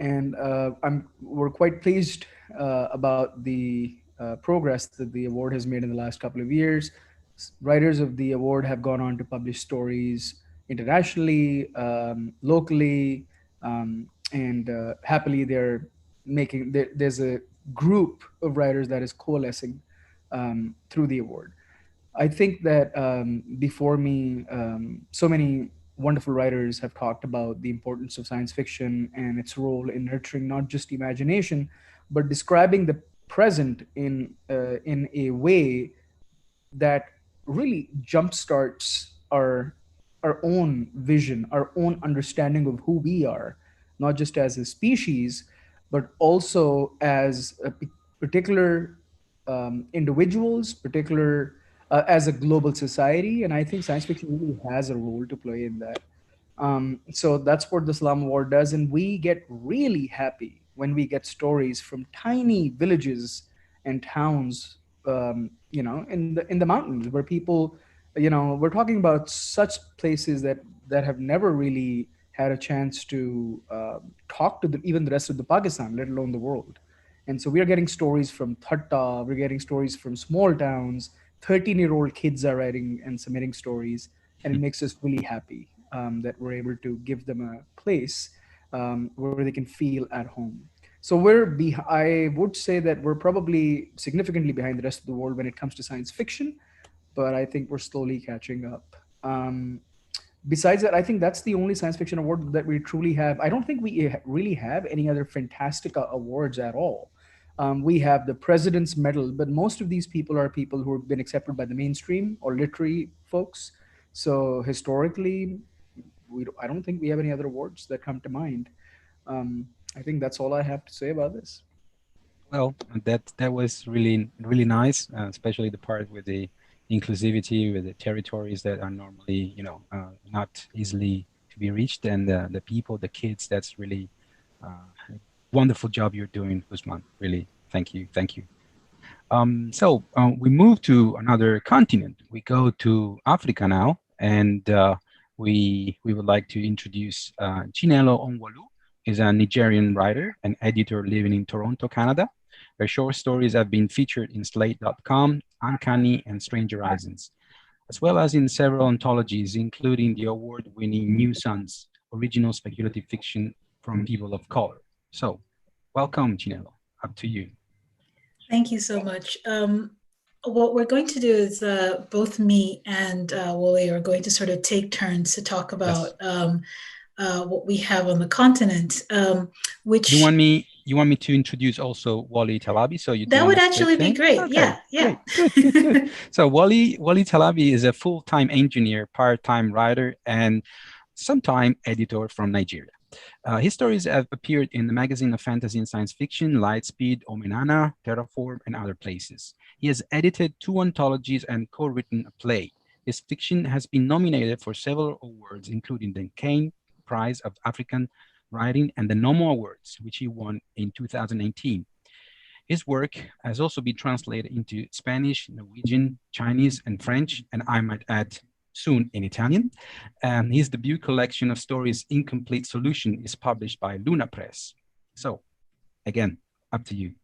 And we're quite pleased about the progress that the award has made in the last couple of years. Writers of the award have gone on to publish stories internationally, locally, and happily there's a group of writers that is coalescing through the award. I think that before me, so many wonderful writers have talked about the importance of science fiction and its role in nurturing not just imagination, but describing the present in a way that really jumpstarts our our own vision, our own understanding of who we are, not just as a species, but also as a particular individuals, particular as a global society. And I think science fiction really has a role to play in that. So that's what the Salam Award does, and we get really happy when we get stories from tiny villages and towns, in the mountains where people, we're talking about such places that have never really had a chance to talk to even the rest of the Pakistan, let alone the world. And so we are getting stories from Thatta, we're getting stories from small towns. 13-year-old kids are writing and submitting stories, and it makes us really happy that we're able to give them a place where they can feel at home. So I would say that we're probably significantly behind the rest of the world when it comes to science fiction, but I think we're slowly catching up. Besides that, I think that's the only science fiction award that we truly have. I don't think we really have any other fantastic awards at all. We have the President's Medal, but most of these people are people who have been accepted by the mainstream or literary folks. So historically, I don't think we have any other awards that come to mind. I think that's all I have to say about this. Well, that was really nice, especially the part with the inclusivity, with the territories that are normally, not easily to be reached, and the people, the kids. That's really wonderful job you're doing, Usman. Really, thank you. So we move to another continent. We go to Africa now, and we would like to introduce Chinelo Onwualu. Is a Nigerian writer and editor living in Toronto, Canada. Her short stories have been featured in Slate.com, Uncanny, and Strange Horizons, as well as in several anthologies, including the award-winning New Sons, original speculative fiction from people of color. So, welcome, Chinelo. Up to you. Thank you so much. What we're going to do is both me and Wole are going to sort of take turns to talk about what we have on the continent. Which you want me to introduce also Wally Talabi? So that would actually be great. Okay, yeah. Good. So Wally Talabi is a full-time engineer, part-time writer, and sometime editor from Nigeria. His stories have appeared in the magazine of fantasy and science fiction, Lightspeed, Omenana, Terraform, and other places. He has edited 2 anthologies and co-written a play. His fiction has been nominated for several awards, including the Kane Prize of African Writing and the Nomo Awards, which he won in 2019. His work has also been translated into Spanish, Norwegian, Chinese, and French, and I might add soon in Italian. His debut collection of stories, Incomplete Solution, is published by Luna Press. So, again, up to you.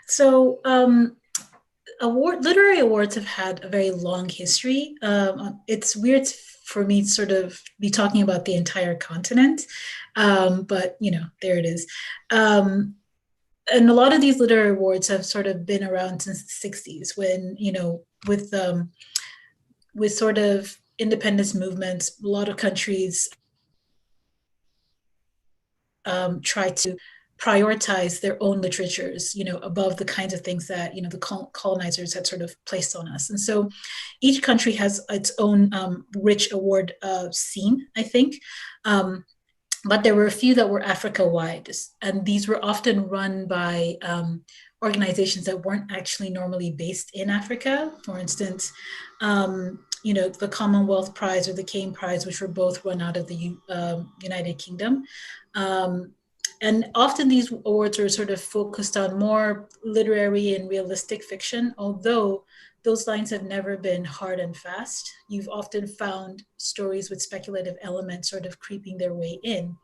So, literary awards have had a very long history. It's weird for me to sort of be talking about the entire continent, but there it is. And a lot of these literary awards have sort of been around since the 60s when, with sort of independence movements, a lot of countries try to prioritize their own literatures, above the kinds of things that, the colonizers had sort of placed on us. And so each country has its own rich award scene, I think. But there were a few that were Africa-wide, and these were often run by organizations that weren't actually normally based in Africa. For instance, the Commonwealth Prize or the Kane Prize, which were both run out of the United Kingdom. And often these awards are sort of focused on more literary and realistic fiction, although those lines have never been hard and fast. You've often found stories with speculative elements sort of creeping their way in,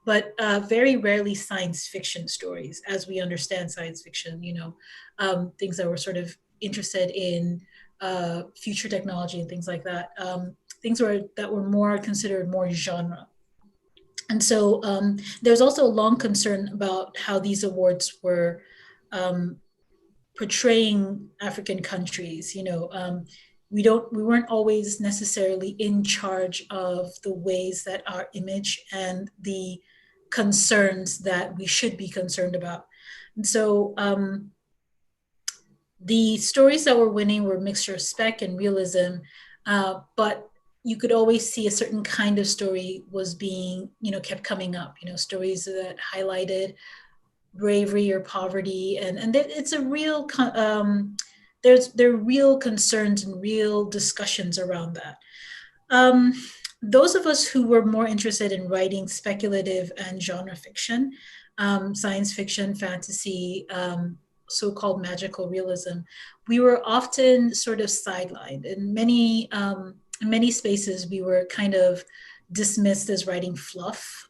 but very rarely science fiction stories, as we understand science fiction, things that were sort of interested in future technology and things like that. Things that were more considered more genre. And so there's also a long concern about how these awards were portraying African countries. We weren't always necessarily in charge of the ways that our image and the concerns that we should be concerned about. And so the stories that were winning were a mixture of spec and realism, but you could always see a certain kind of story was being, kept coming up, stories that highlighted bravery or poverty. And it's a real, there are real concerns and real discussions around that. Those of us who were more interested in writing speculative and genre fiction, science fiction, fantasy, so-called magical realism, we were often sort of sidelined. In many spaces, we were kind of dismissed as writing fluff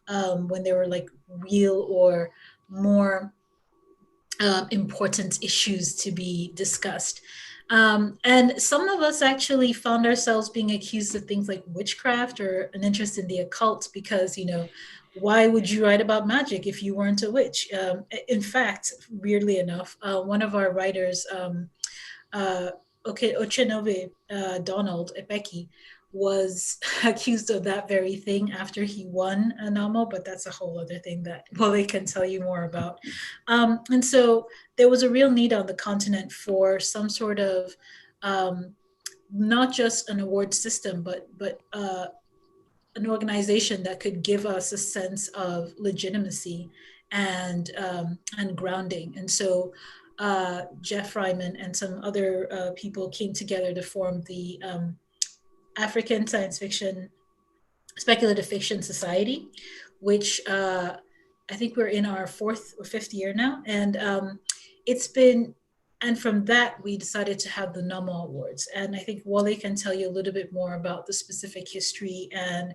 when there were like real or more important issues to be discussed. And some of us actually found ourselves being accused of things like witchcraft or an interest in the occult because, why would you write about magic if you weren't a witch? In fact, weirdly enough, one of our writers, Ochenove Donald Epeki, was accused of that very thing after he won a NAMO, but that's a whole other thing that Wole can tell you more about. And so there was a real need on the continent for some sort of, not just an award system, but an organization that could give us a sense of legitimacy and grounding. And so Jeff Ryman and some other people came together to form the African Science Fiction, Speculative Fiction Society, which I think we're in our 4th or 5th year now. And and from that, we decided to have the NAMO Awards. And I think Wally can tell you a little bit more about the specific history and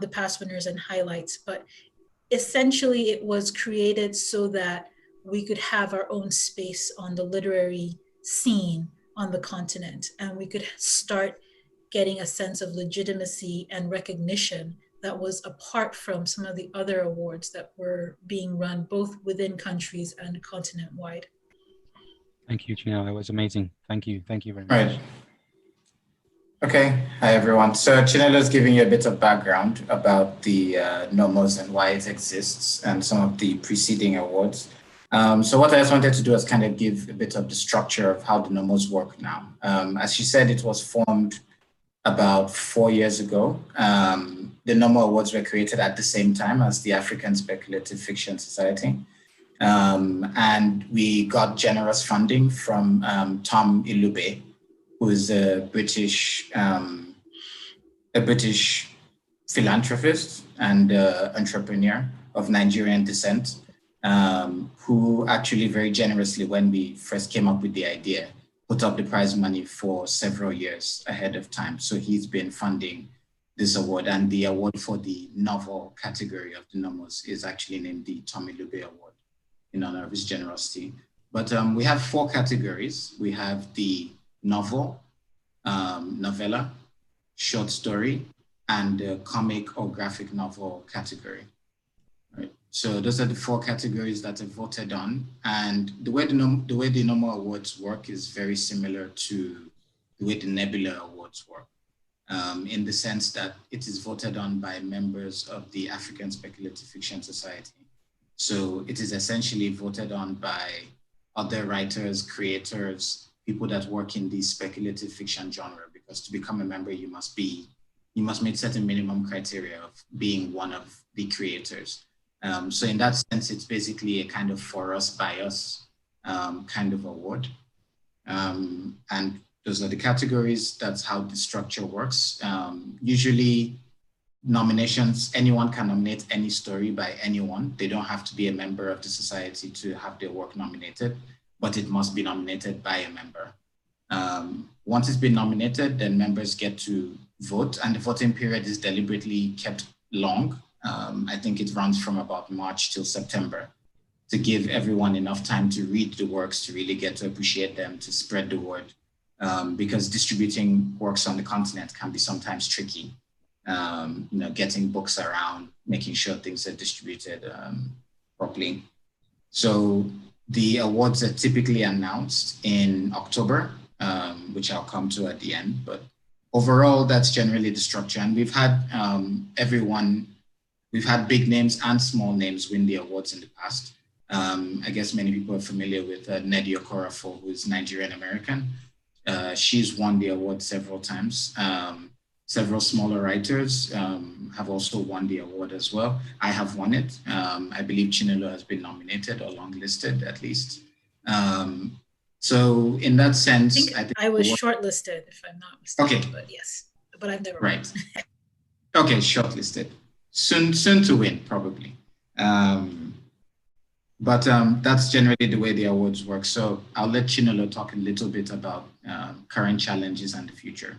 the past winners and highlights. But essentially, it was created so that we could have our own space on the literary scene on the continent. And we could start getting a sense of legitimacy and recognition that was apart from some of the other awards that were being run both within countries and continent-wide. Thank you, Chinelo. That was amazing. Thank you. Thank you very much. Right. Okay. Hi, everyone. So Chinelo is giving you a bit of background about the NOMOS and why it exists and some of the preceding awards. So what I just wanted to do is kind of give a bit of the structure of how the NOMOS work now. As she said, it was formed about 4 years ago. The NOMO Awards were created at the same time as the African Speculative Fiction Society. And we got generous funding from Tom Ilube, who is a British philanthropist and entrepreneur of Nigerian descent, who actually very generously, when we first came up with the idea, put up the prize money for several years ahead of time. So he's been funding this award, and the award for the novel category of the NOMOS is actually named the Tommy Lube Award in honor of his generosity. But we have 4 categories. We have the novel, novella, short story, and the comic or graphic novel category. Right. So those are the 4 categories that are voted on. And the way the NOMO Awards work is very similar to the way the Nebula Awards work, in the sense that it is voted on by members of the African Speculative Fiction Society. So it is essentially voted on by other writers, creators, people that work in the speculative fiction genre, because to become a member, you must meet certain minimum criteria of being one of the creators. So in that sense, it's basically a kind of for us, by us kind of award. And those are the categories. That's how the structure works. Usually nominations, anyone can nominate any story by anyone. They don't have to be a member of the society to have their work nominated, but it must be nominated by a member. Once it's been nominated, then members get to vote, and the voting period is deliberately kept long. I think it runs from about March till September to give everyone enough time to read the works, to really get to appreciate them, to spread the word, because distributing works on the continent can be sometimes tricky. Getting books around, making sure things are distributed properly. So the awards are typically announced in October, which I'll come to at the end. But overall, that's generally the structure. And we've had we've had big names and small names win the awards in the past. I guess many people are familiar with Nnedi Okorafor, who is Nigerian American. She's won the award several times. several smaller writers have also won the award as well. I have won it. I believe Chinelo has been nominated or longlisted at least. So in that sense, I think I was shortlisted, if I'm not mistaken. Okay. But yes, but I've never won. Okay, shortlisted. Soon to win, probably. But that's generally the way the awards work. So I'll let Chinelo talk a little bit about current challenges and the future.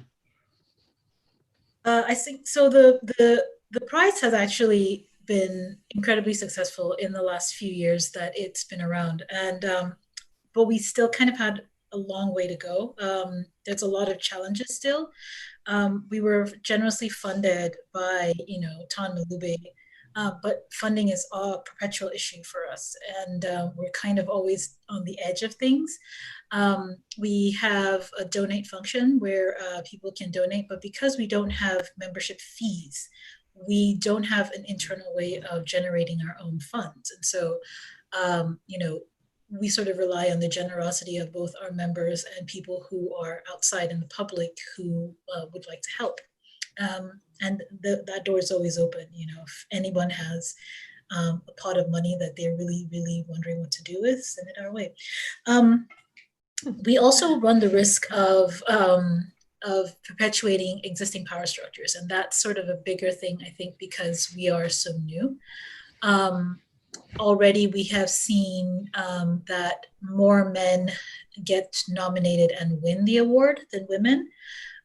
I think so. The prize has actually been incredibly successful in the last few years that it's been around, and but we still kind of had a long way to go. There's a lot of challenges still. We were generously funded by, Tan Malube, but funding is a perpetual issue for us, and we're kind of always on the edge of things. We have a donate function where people can donate, but because we don't have membership fees, we don't have an internal way of generating our own funds. And so, we sort of rely on the generosity of both our members and people who are outside in the public who would like to help. And that door is always open. If anyone has a pot of money that they're really, really wondering what to do with, send it our way. We also run the risk of perpetuating existing power structures. And that's sort of a bigger thing, I think, because we are so new. Already we have seen that more men get nominated and win the award than women.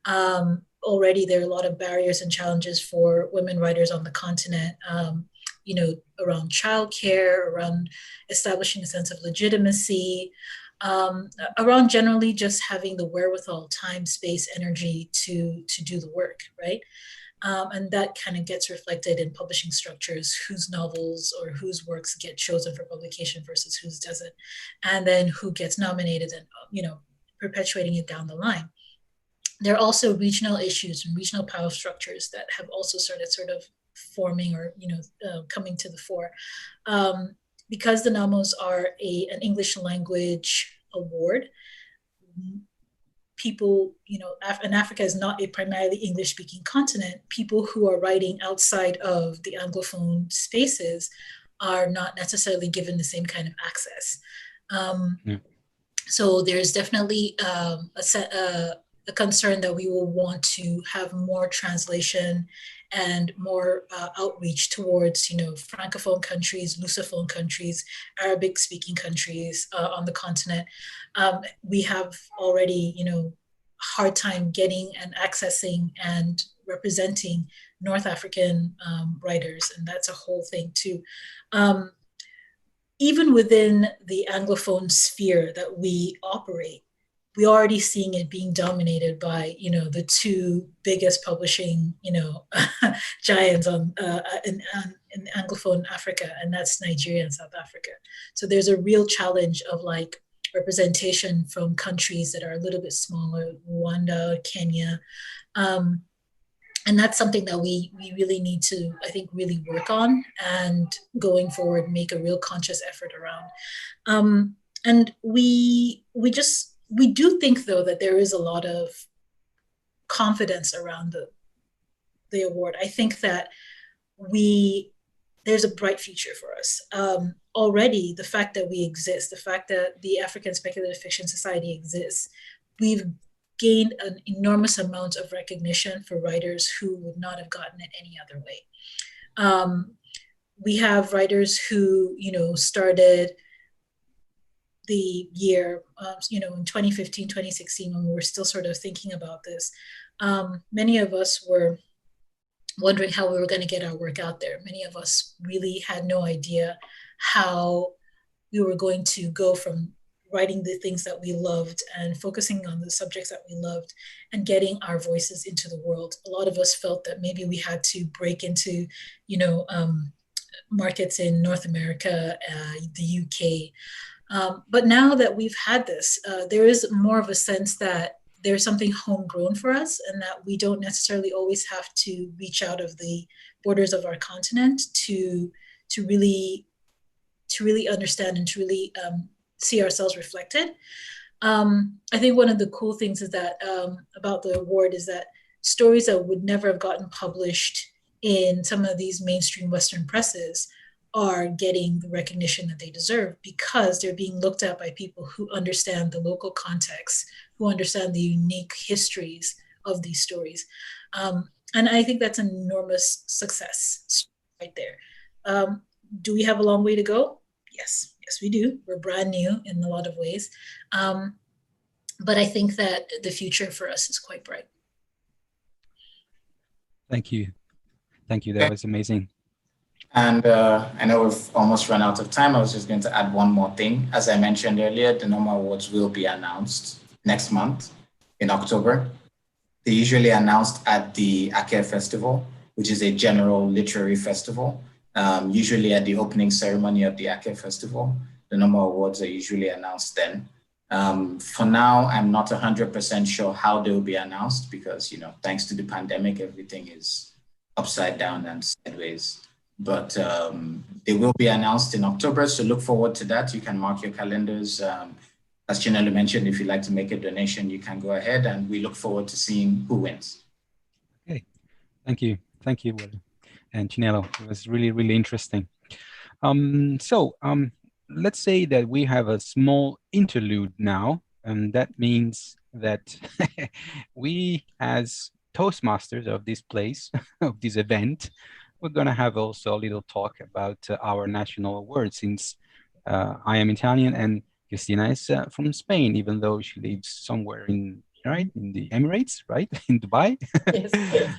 Already there are a lot of barriers and challenges for women writers on the continent, around childcare, around establishing a sense of legitimacy, around generally just having the wherewithal, time, space, energy to do the work, right? And that kind of gets reflected in publishing structures, whose novels or whose works get chosen for publication versus whose doesn't, and then who gets nominated and, perpetuating it down the line. There are also regional issues and regional power structures that have also started sort of forming or, coming to the fore. Because the NAMOs are an English language award, people, and Africa is not a primarily English-speaking continent, people who are writing outside of the Anglophone spaces are not necessarily given the same kind of access. So there's definitely a concern that we will want to have more translation and more outreach towards, Francophone countries, Lusophone countries, Arabic-speaking countries on the continent. We have already, hard time getting and accessing and representing North African writers, and that's a whole thing too. Even within the Anglophone sphere that we operate, we're already seeing it being dominated by, the two biggest publishing, giants in Anglophone Africa, and that's Nigeria and South Africa. So there's a real challenge of representation from countries that are a little bit smaller, Rwanda, Kenya. And that's something that we really need to, I think, really work on, and going forward, make a real conscious effort around. And we do think, though, that there is a lot of confidence around the award. I think that there's a bright future for us. Already, the fact that we exist, the fact that the African Speculative Fiction Society exists, we've gained an enormous amount of recognition for writers who would not have gotten it any other way. We have writers who, started the year, in 2015, 2016, when we were still sort of thinking about this. Many of us were wondering how we were going to get our work out there. Many of us really had no idea how we were going to go from writing the things that we loved and focusing on the subjects that we loved and getting our voices into the world. A lot of us felt that maybe we had to break into, markets in North America, the UK. But now that we've had this, there is more of a sense that there's something homegrown for us, and that we don't necessarily always have to reach out of the borders of our continent to really understand and to really see ourselves reflected. I think one of the cool things is that about the award is that stories that would never have gotten published in some of these mainstream Western presses are getting the recognition that they deserve because they're being looked at by people who understand the local context, who understand the unique histories of these stories. And I think that's an enormous success right there. Do we have a long way to go? Yes, we do. We're brand new in a lot of ways. But I think that the future for us is quite bright. Thank you. Thank you. That was amazing. And I know we've almost run out of time. I was just going to add one more thing. As I mentioned earlier, the NOMA Awards will be announced next month in October. They're usually announced at the Ake Festival, which is a general literary festival. Usually at the opening ceremony of the Ake Festival, the NOMA Awards are usually announced then. For now, I'm not 100% sure how they will be announced because, thanks to the pandemic, everything is upside down and sideways. But they will be announced in October, so look forward to that. You can mark your calendars. As Chinelo mentioned, if you'd like to make a donation, you can go ahead, and we look forward to seeing who wins. Okay, thank you, Wole and Chinelo. It was really, really interesting. Let's say that we have a small interlude now, and that means that we, as Toastmasters of this place, of this event, we're going to have also a little talk about our national award, since I am Italian and Cristina is from Spain, even though she lives somewhere in the Emirates, right? In Dubai. Yes.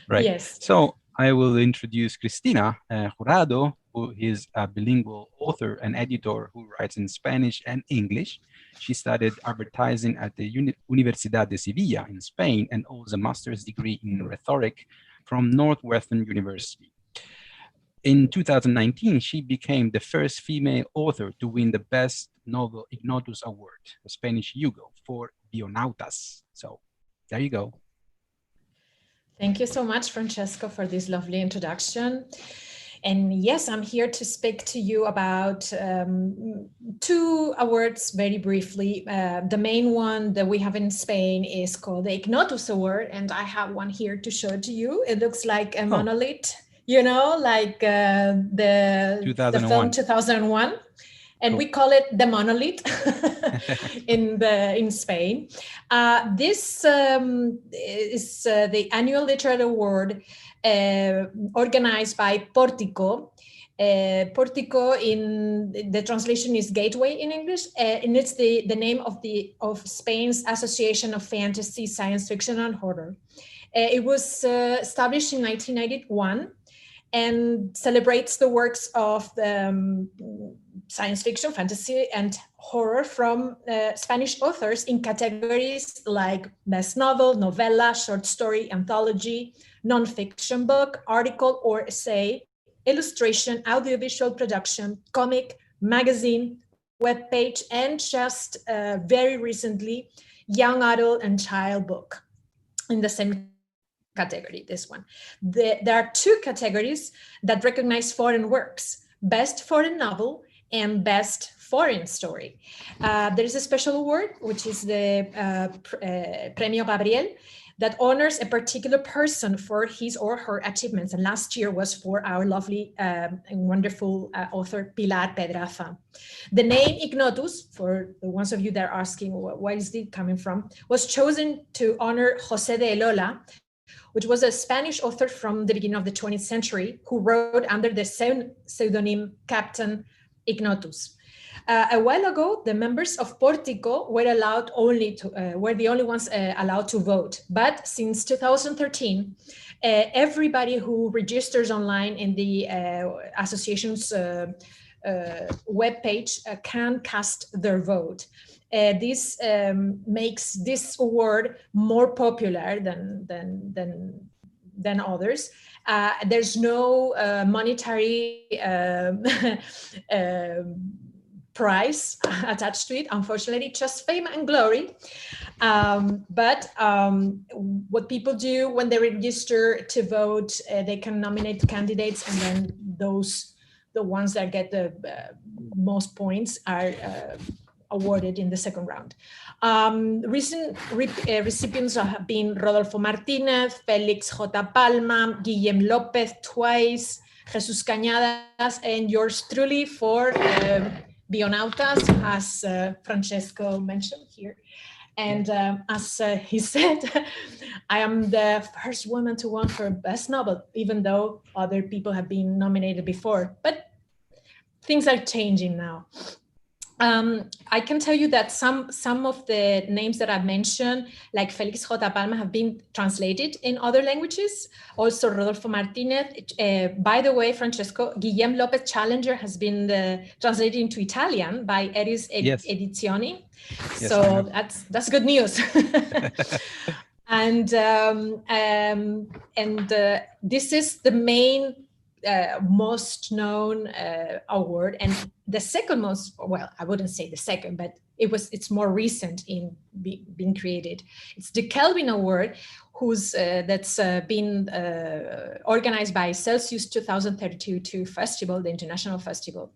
Right. Yes. So I will introduce Cristina Jurado, who is a bilingual author and editor who writes in Spanish and English. She studied advertising at the Universidad de Sevilla in Spain and holds a master's degree in rhetoric from Northwestern University. In 2019, she became the first female author to win the Best Novel Ignotus Award, the Spanish Hugo, for Bionautas. So there you go. Thank you so much, Francesco, for this lovely introduction. And yes, I'm here to speak to you about two awards very briefly. The main one that we have in Spain is called the Ignotus Award, and I have one here to show to you. It looks like a monolith, like the film 2001. And we call it the monolith in Spain. This is the annual literary award organized by Portico. Portico, in the translation, is gateway in English, and it's the name of Spain's Association of Fantasy, Science Fiction, and Horror. It was established in 1991 and celebrates the works of science fiction, fantasy, and horror from Spanish authors in categories like best novel, novella, short story, anthology, nonfiction book, article or essay, illustration, audiovisual production, comic, magazine, webpage, and just very recently, young adult and child book in the same category, this one. There are two categories that recognize foreign works: best foreign novel and best foreign story. There is a special award, which is the Premio Gabriel, that honors a particular person for his or her achievements. And last year was for our lovely and wonderful author, Pilar Pedraza. The name Ignotus, for the ones of you that are asking where is it coming from, was chosen to honor José de Elola, which was a Spanish author from the beginning of the 20th century who wrote under the pseudonym Captain Ignotus. A while ago, the members of Portico were were the only ones allowed to vote. But since 2013, everybody who registers online in the association's webpage can cast their vote. This makes this award more popular than others. There's no monetary prize attached to it, unfortunately, just fame and glory. But what people do when they register to vote, they can nominate candidates, and then the ones that get the most points are awarded in the second round. Recent recipients have been Rodolfo Martinez, Felix J. Palma, Guillem Lopez twice, Jesus Cañadas, and yours truly for Bionautas, as Francesco mentioned here. And as he said, I am the first woman to win for Best Novel, even though other people have been nominated before. But things are changing now. I can tell you that some of the names that I've mentioned, like Felix J. Palma, have been translated in other languages. Also, Rodolfo Martinez. By the way, Francesco, Guillem Lopez Challenger has been translated into Italian by Eris Edizioni. Yes, So that's good news. And this is the main most known award, and the second most, well, I wouldn't say the second, but it's more recent in being created. It's the Kelvin Award, that's been organized by Celsius 2032 Festival, the international festival,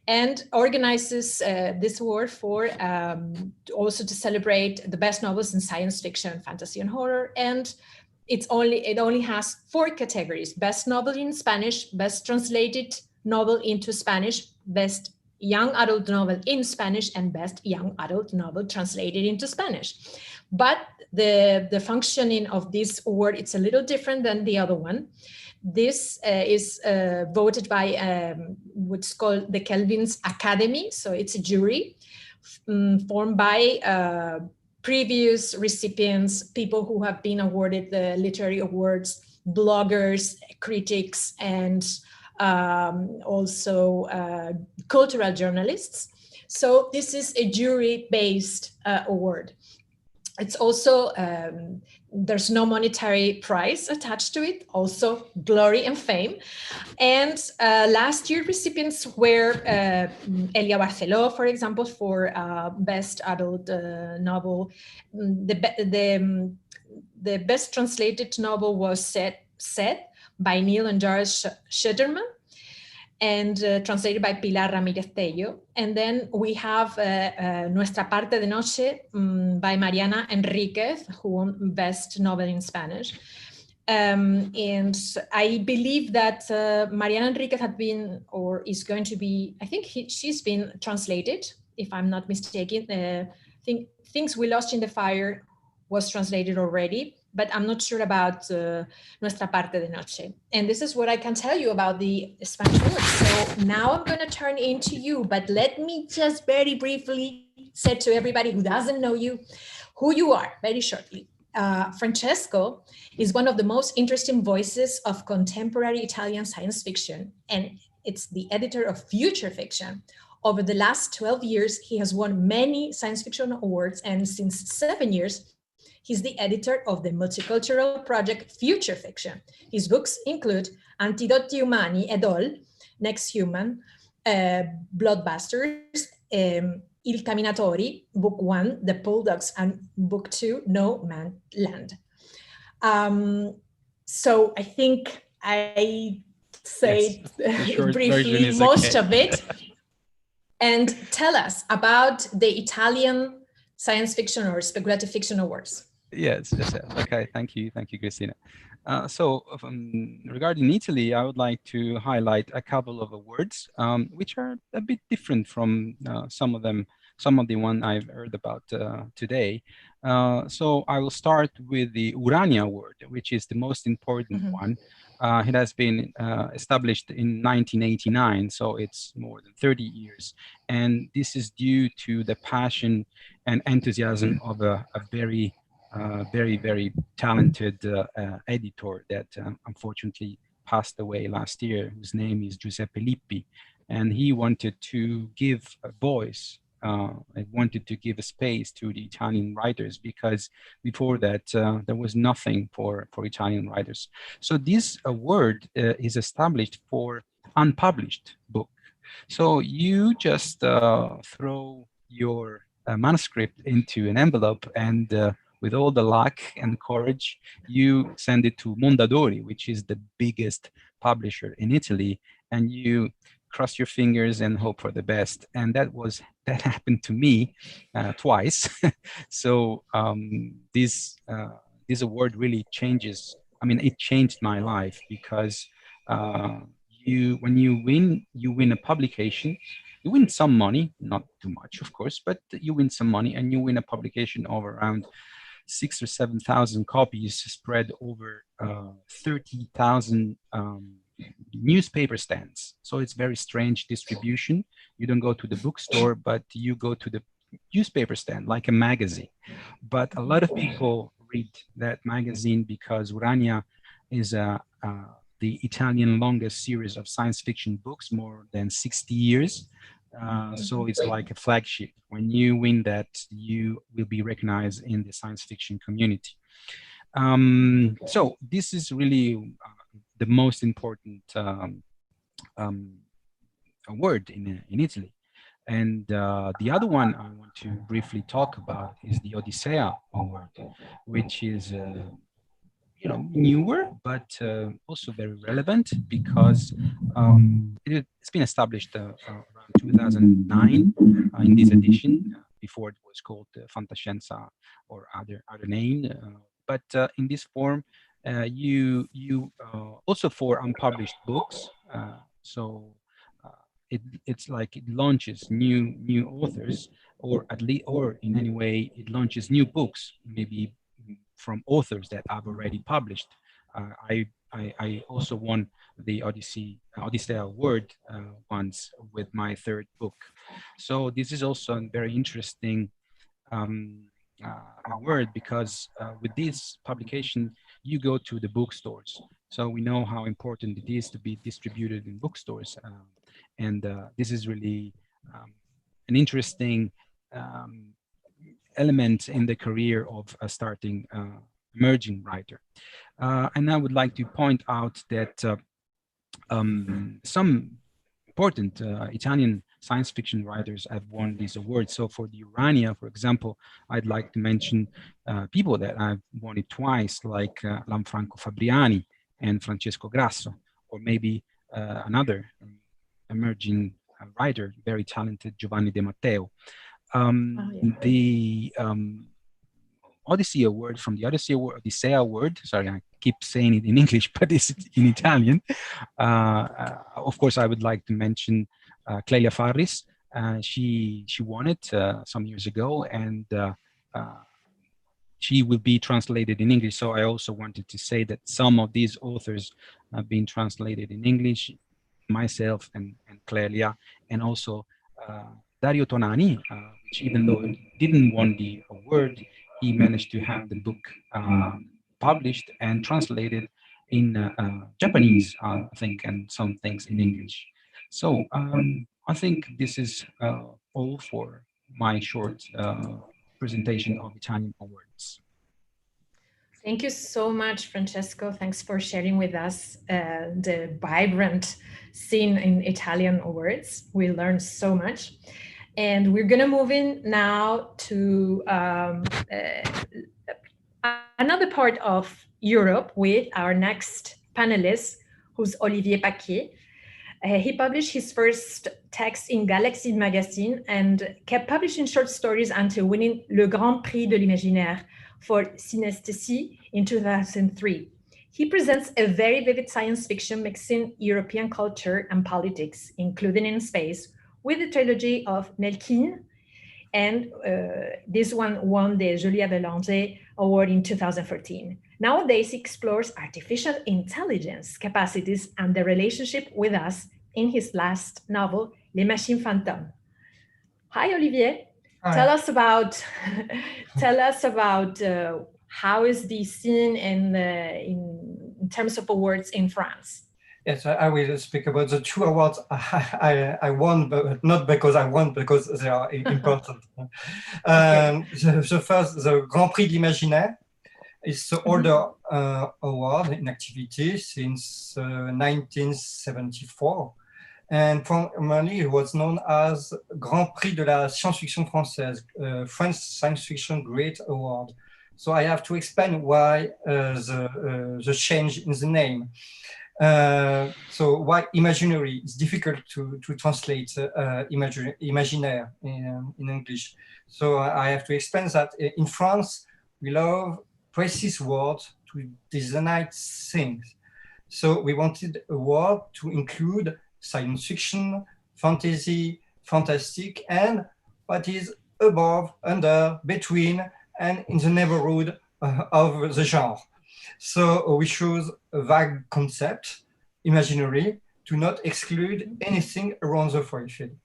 and organizes this award for also to celebrate the best novels in science fiction, fantasy, and horror. And it only has 4 categories: best novel in Spanish, best translated novel into Spanish, best young adult novel in Spanish, and best young adult novel translated into Spanish. But the functioning of this award, it's a little different than the other one. This is voted by what's called the Kelvin's Academy. So it's a jury formed by previous recipients, people who have been awarded the literary awards, bloggers, critics, and also cultural journalists. So this is a jury-based award. It's also, there's no monetary prize attached to it, also glory and fame. And last year recipients were Elia Barceló, for example, for best adult novel. The best translated novel was Set by Neil and Doris Schuterman, and translated by Pilar Ramírez Taiyo. And then we have Nuestra Parte de Noche by Mariana Enriquez, who won Best Novel in Spanish. And I believe that Mariana Enriquez had been, or is going to be, I think she's been translated, if I'm not mistaken. Things We Lost in the Fire was translated already, but I'm not sure about Nuestra Parte de Noche. And this is what I can tell you about the Spanish Awards. So now I'm going to turn into you, but let me just very briefly say to everybody who doesn't know you, who you are, very shortly. Francesco is one of the most interesting voices of contemporary Italian science fiction, and it's the editor of Future Fiction. Over the last 12 years, he has won many science fiction awards, and since 7 years, he's the editor of the multicultural project Future Fiction. His books include Antidoti Umani ed Al, Next Human, Bloodbusters, Il Camminatori, Book 1, The Bulldogs, and Book 2, No Man Land. So I think I said briefly most of it. And tell us about the Italian Science Fiction or Speculative Fiction Awards. Yes. Okay, thank you, Cristina. So regarding Italy, I would like to highlight a couple of awards, which are a bit different from some of the one I've heard about today. So I will start with the Urania Award, which is the most important one. It has been established in 1989, so it's more than 30 years. And this is due to the passion and enthusiasm of a very, very talented editor that unfortunately passed away last year, whose name is Giuseppe Lippi. And he wanted to give a voice, wanted to give a space to the Italian writers, because before that there was nothing for Italian writers. So this award is established for unpublished book. So you just throw your manuscript into an envelope, and with all the luck and courage, you send it to Mondadori, which is the biggest publisher in Italy, and you cross your fingers and hope for the best. And that happened to me twice. So this award really changes. I mean, it changed my life because when you win a publication. You win some money, not too much, of course, but you win some money, and you win a publication of around 6,000 or 7,000 copies spread over 30,000 newspaper stands. So it's very strange distribution. You don't go to the bookstore, but you go to the newspaper stand, like a magazine. But a lot of people read that magazine because Urania is the Italian longest series of science fiction books, more than 60 years. So it's like a flagship. When you win that, you will be recognized in the science fiction community. So this is really the most important award in Italy. And the other one I want to briefly talk about is the Odysseya Award, which is newer, but also very relevant because it's been established around 2009 in this edition. Before it was called Fantascienza or other name, but in this form, you also for unpublished books. So it's like it launches new authors, or at least, or in any way, it launches new books, maybe from authors that I've already published. I also won the Odysseya Award once with my third book. So this is also a very interesting award because with this publication, you go to the bookstores. So we know how important it is to be distributed in bookstores. And this is really an interesting element in the career of a starting emerging writer. And I would like to point out that some important Italian science fiction writers have won these awards. So for the Urania, for example, I'd like to mention people that I've won it twice, like Lanfranco Fabriani and Francesco Grasso, or maybe another emerging writer, very talented, Giovanni De Matteo. The Odysseya Award from the Odysseya Award, sorry, I keep saying it in English, but it's in Italian. Of course, I would like to mention Clelia Farris. She won it some years ago, and she will be translated in English. So I also wanted to say that some of these authors have been translated in English, myself and Clelia, and also Dario Tonani, which even though he didn't win the award, he managed to have the book published and translated in Japanese, I think, and some things in English. So I think this is all for my short presentation of Italian awards. Thank you so much, Francesco. Thanks for sharing with us the vibrant scene in Italian awards. We learned so much. And we're going to move in now to another part of Europe with our next panelist, who's Olivier Paquet. He published his first text in Galaxy magazine and kept publishing short stories until winning Le Grand Prix de l'Imaginaire for Synesthesie in 2003. He presents a very vivid science fiction mixing European culture and politics, including in space, with the trilogy of Nelkin, and this one won the Julia Belanger Award in 2014. Nowadays, he explores artificial intelligence capacities and the relationship with us in his last novel, Les Machines Fantômes. Hi, Olivier. Hi. Tell us about how is the scene in terms of awards in France. Yes, I will speak about the two awards I won, but not because I won, because they are important. Okay. The first, the Grand Prix de l'Imaginaire, is the older award in activity since 1974. And formerly it was known as Grand Prix de la Science-Fiction Française, French Science Fiction Great Award. So I have to explain why the change in the name. So why imaginary? It's difficult to translate imaginaire in English. So I have to explain that in France, we love precise words to designate things. So we wanted a word to include science fiction, fantasy, fantastic, and what is above, under, between, and in the neighborhood of the genre. So we chose a vague concept, imaginary, to not exclude anything around the fairy tale.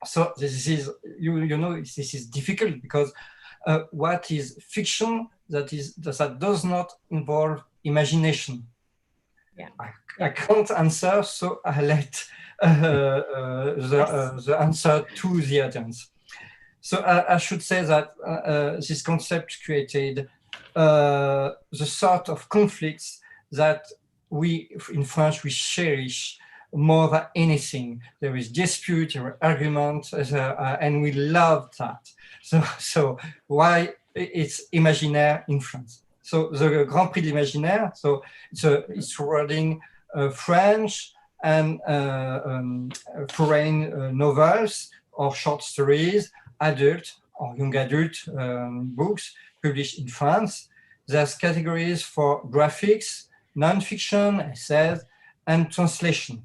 So this is, you know, this is difficult because what is fiction that does not involve imagination? Yeah. I can't answer, so I let the answer to the audience. So I should say that this concept created the sort of conflicts that we in France we cherish more than anything. There is dispute, there are argument, and we love that. So why it's imaginaire in France? So the Grand Prix de l'Imaginaire, so it's awarding French and foreign novels or short stories, adult or young adult books published in France. There's categories for graphics, non-fiction, essays, and translation.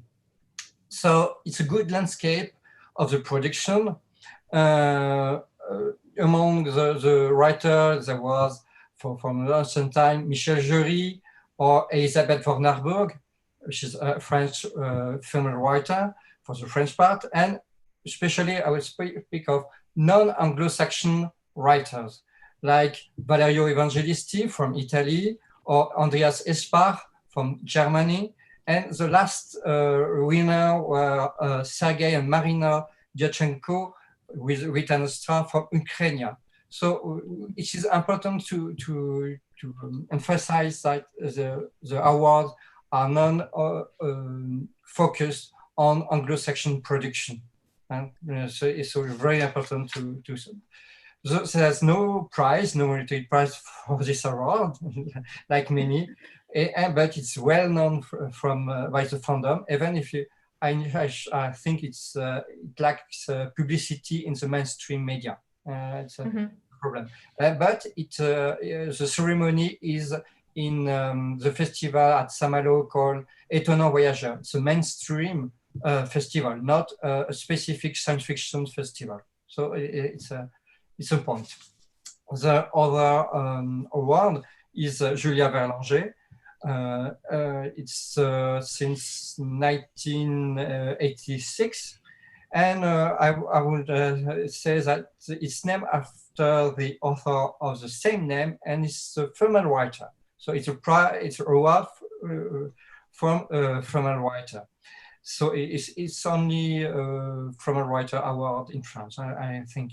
So it's a good landscape of the production. Among the writers, there was, from a certain time, Michel Jury or Elisabeth von Narburg, which is a French female writer for the French part. And especially, I will speak of non-Anglo-Saxon writers, like Valerio Evangelisti from Italy, or Andreas Espar from Germany. And the last winner were Sergei and Marina Dyachenko with written star from Ukraine. So it is important to emphasize that the awards are non-focused on Anglo-Saxon production. And so it's very important to so there's no prize, no monetary prize for this award, like many, but it's well known from by the fandom. Even if I think it lacks publicity in the mainstream media. It's a problem. But the ceremony is in the festival at Saint-Malo called Étonnant Voyageur. It's a mainstream festival, not a specific science fiction festival. So it's a point. The other award is Julia Verlanger. It's since 1986. And I would say that it's named after the author of the same name, and it's a female writer. So it's an award from a female writer. So it's only a female writer award in France, I think.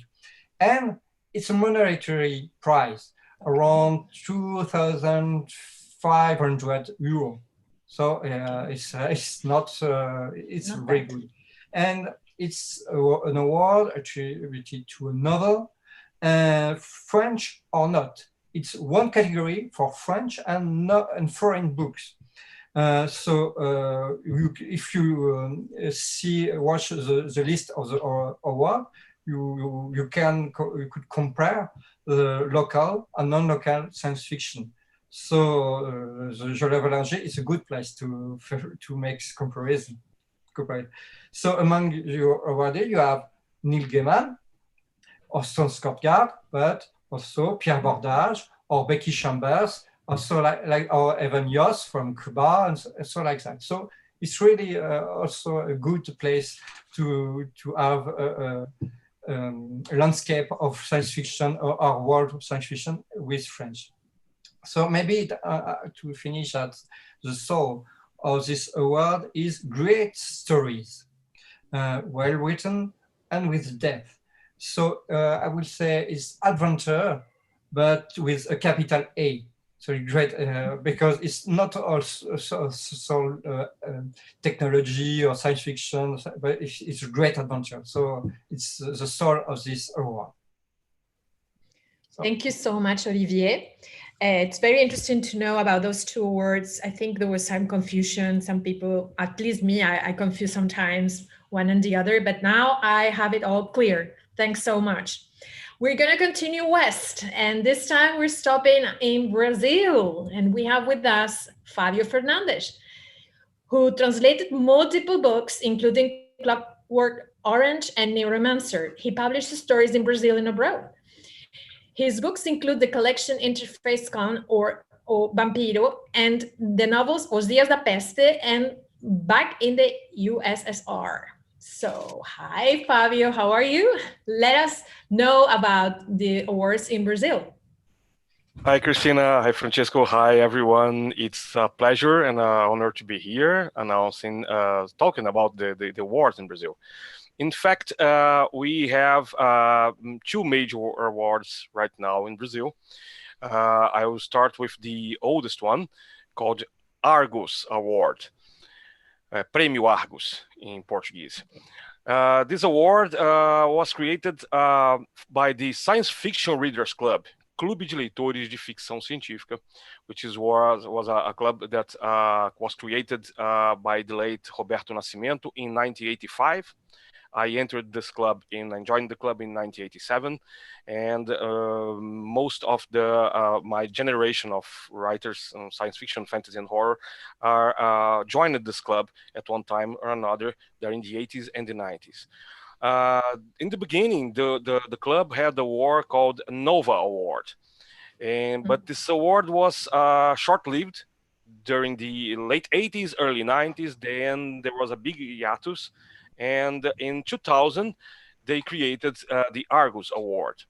And it's a monetary prize, around 2,500 euros. So it's not, it's not very good. And it's an award attributed to a novel, French or not. It's one category for French and foreign books. So if you watch the list of the award, you could compare the local and non-local science fiction. So the Julia Verlanger is a good place to make comparison. So among your awarded, you have Neil Gaiman, Orson Scott Card, but also Pierre Bordage or Becky Chambers, also like or Evan Yoss from Cuba, and so like that. So it's really also a good place to have a landscape of science fiction or world of science fiction with French. So maybe to finish at the soul of this award is great stories, well written and with depth. So I would say it's adventure, but with a capital A. So great, because it's not also technology or science fiction, but it's a great adventure. So it's the soul of this award. Thank you so much, Olivier. It's very interesting to know about those two awards. I think there was some confusion. Some people, at least me, I confuse sometimes one and the other, but now I have it all clear. Thanks so much. We're going to continue west, and this time we're stopping in Brazil, and we have with us Fabio Fernandes, who translated multiple books, including Clockwork Orange and Neuromancer. He published stories in Brazil and abroad. His books include the collection Interface Con or Vampiro and the novels Os Dias da Peste and Back in the USSR. So, hi, Fabio, how are you? Let us know about the awards in Brazil. Hi, Cristina. Hi, Francesco. Hi, everyone. It's a pleasure and an honor to be here announcing, talking about the awards in Brazil. In fact, we have two major awards right now in Brazil. I will start with the oldest one called Argos Award, Prêmio Argos in Portuguese. This award was created by the Science Fiction Readers Club, Clube de Leitores de Ficção Científica, which was a club that was created by the late Roberto Nascimento in 1985. I entered this club and joined the club in 1987, and most of my generation of writers, science fiction, fantasy, and horror, are joined this club at one time or another. They're in the 80s and the 90s. In the beginning, the club had a award called Nova Award, but this award was short-lived during the late 80s, early 90s. Then there was a big hiatus. And in 2000, they created the Argos Award.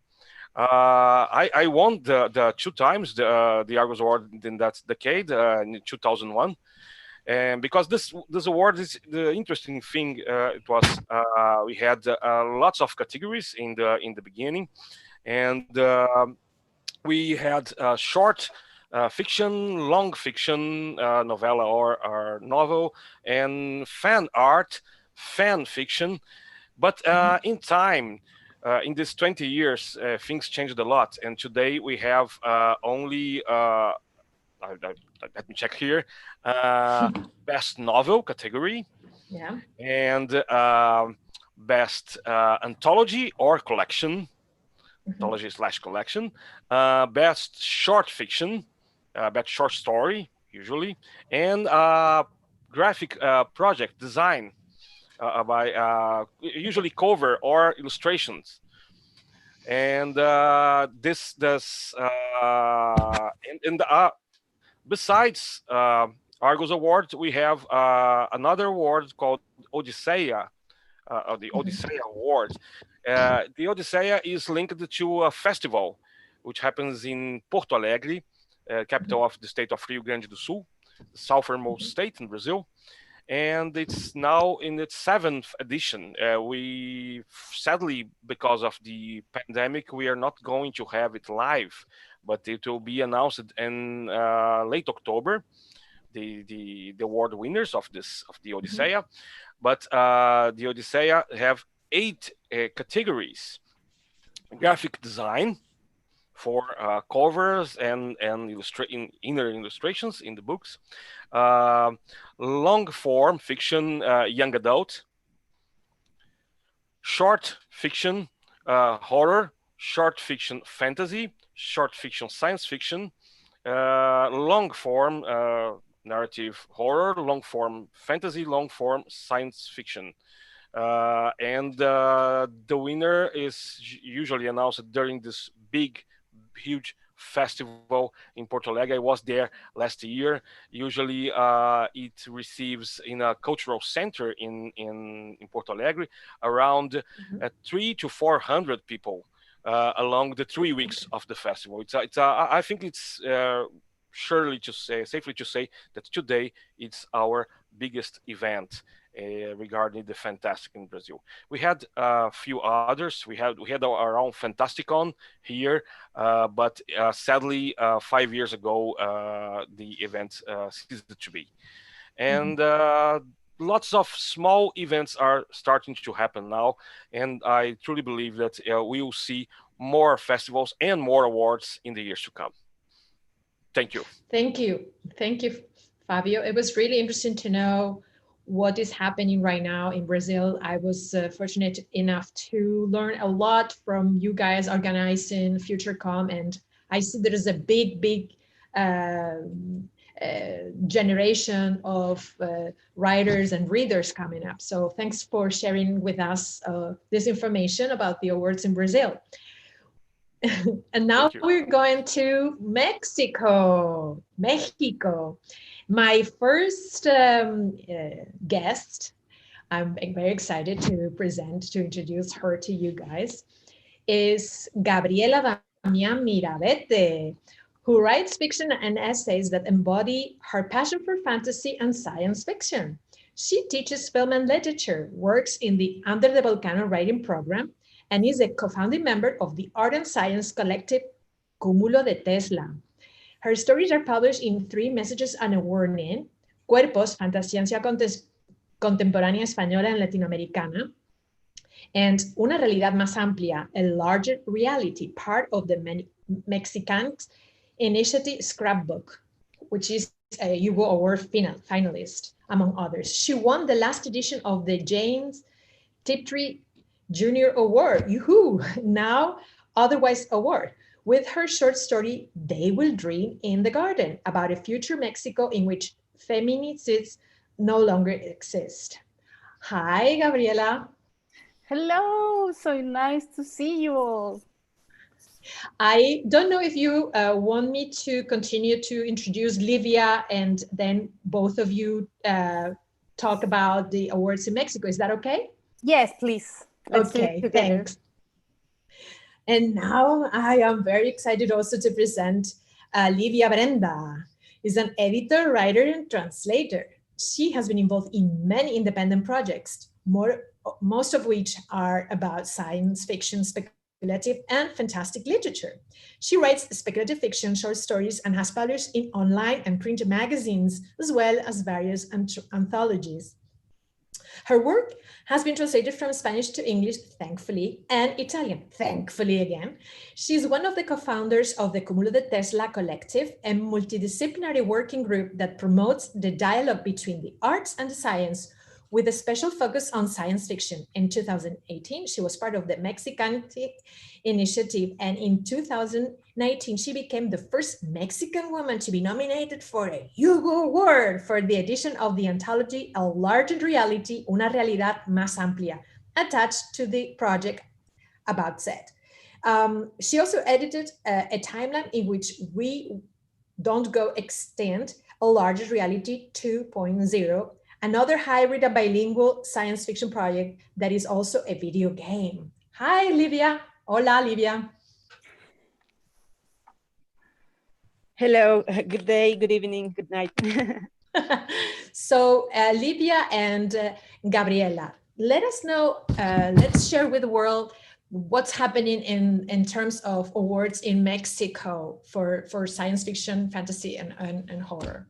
I won the two times the Argos Award in that decade, in 2001. And because this award is the interesting thing, it was we had lots of categories in the beginning, and we had short fiction, long fiction, novella or novel, and fan art, fan fiction. But in time, in these 20 years, things changed a lot. And today we have only, let me check here, best novel category, yeah, and best anthology or collection, anthology/collection, best short fiction, best short story, usually, and graphic project design, by usually cover or illustrations. And besides Argos Award, we have another award called Odysseya, the Odysseya Award. The Odysseya is linked to a festival which happens in Porto Alegre, capital of the state of Rio Grande do Sul, the southernmost state in Brazil. And it's now in its 7th edition. We sadly, because of the pandemic, we are not going to have it live, but it will be announced in late October. The award winners of the Odysseya, but the Odysseya have 8 categories: graphic design for covers and inner illustrations in the books, long form fiction, young adult, short fiction, horror, short fiction fantasy, short fiction science fiction, long form narrative horror, long form fantasy, long form science fiction. And the winner is usually announced during this big, huge festival in Porto Alegre. I was there last year. Usually it receives in a cultural center in Porto Alegre around 300 to 400 people along the 3 weeks of the festival. I think it's safely to say that today it's our biggest event regarding the fantastic in Brazil. We had a few others. We had our own Fantasticon here, but sadly 5 years ago the event ceased to be. And lots of small events are starting to happen now, and I truly believe that we will see more festivals and more awards in the years to come. Thank you. Thank you. Thank you, Fabio. It was really interesting to know what is happening right now in Brazil. I was fortunate enough to learn a lot from you guys organizing FutureCom, and I see there is a big generation of writers and readers coming up. So thanks for sharing with us this information about the awards in Brazil. And now we're going to Mexico. My first guest, I'm very excited to introduce her to you guys, is Gabriella Miami, who writes fiction and essays that embody her passion for fantasy and science fiction. She teaches film and literature, works in the Under the Volcano writing program, and is a co-founding member of the art and science collective Cúmulo de Tesla. Her stories are published in 3 Messages and a Warning: Cuerpos, Fantasciencia Contemporánea Española and Latinoamericana, and Una Realidad Más Amplia, a Larger Reality, part of the Mexican Initiative Scrapbook, which is a Hugo Award finalist, among others. She won the last edition of the James Tiptree Junior Award, now otherwise award, with her short story, They Will Dream in the Garden, about a future Mexico in which feminicides no longer exist. Hi, Gabriela. Hello, so nice to see you all. I don't know if you want me to continue to introduce Livia and then both of you talk about the awards in Mexico. Is that okay? Yes, please. Let's okay, thanks. And now I am very excited also to present Livia Brenda. Is an editor, writer, and translator. She has been involved in many independent projects, most of which are about science fiction, speculative, and fantastic literature. She writes speculative fiction, short stories, and has published in online and print magazines, as well as various anthologies. Her work has been translated from Spanish to English, thankfully, and Italian, thankfully again. She's one of the co-founders of the Cúmulo de Tesla collective, a multidisciplinary working group that promotes the dialogue between the arts and the science, with a special focus on science fiction. In 2018, she was part of the Mexican Initiative, and in 2019, she became the first Mexican woman to be nominated for a Hugo Award for the edition of the anthology A Larger Reality, Una Realidad Más Amplia, attached to the project about said. She also edited a timeline in which we don't go extinct, A Larger Reality 2.0, another hybrid and bilingual science fiction project that is also a video game. Hi, Livia. Hola, Livia. Hello, good day, good evening, good night. So Livia and Gabriela, let us know, let's share with the world what's happening in terms of awards in Mexico for science fiction, fantasy, and horror.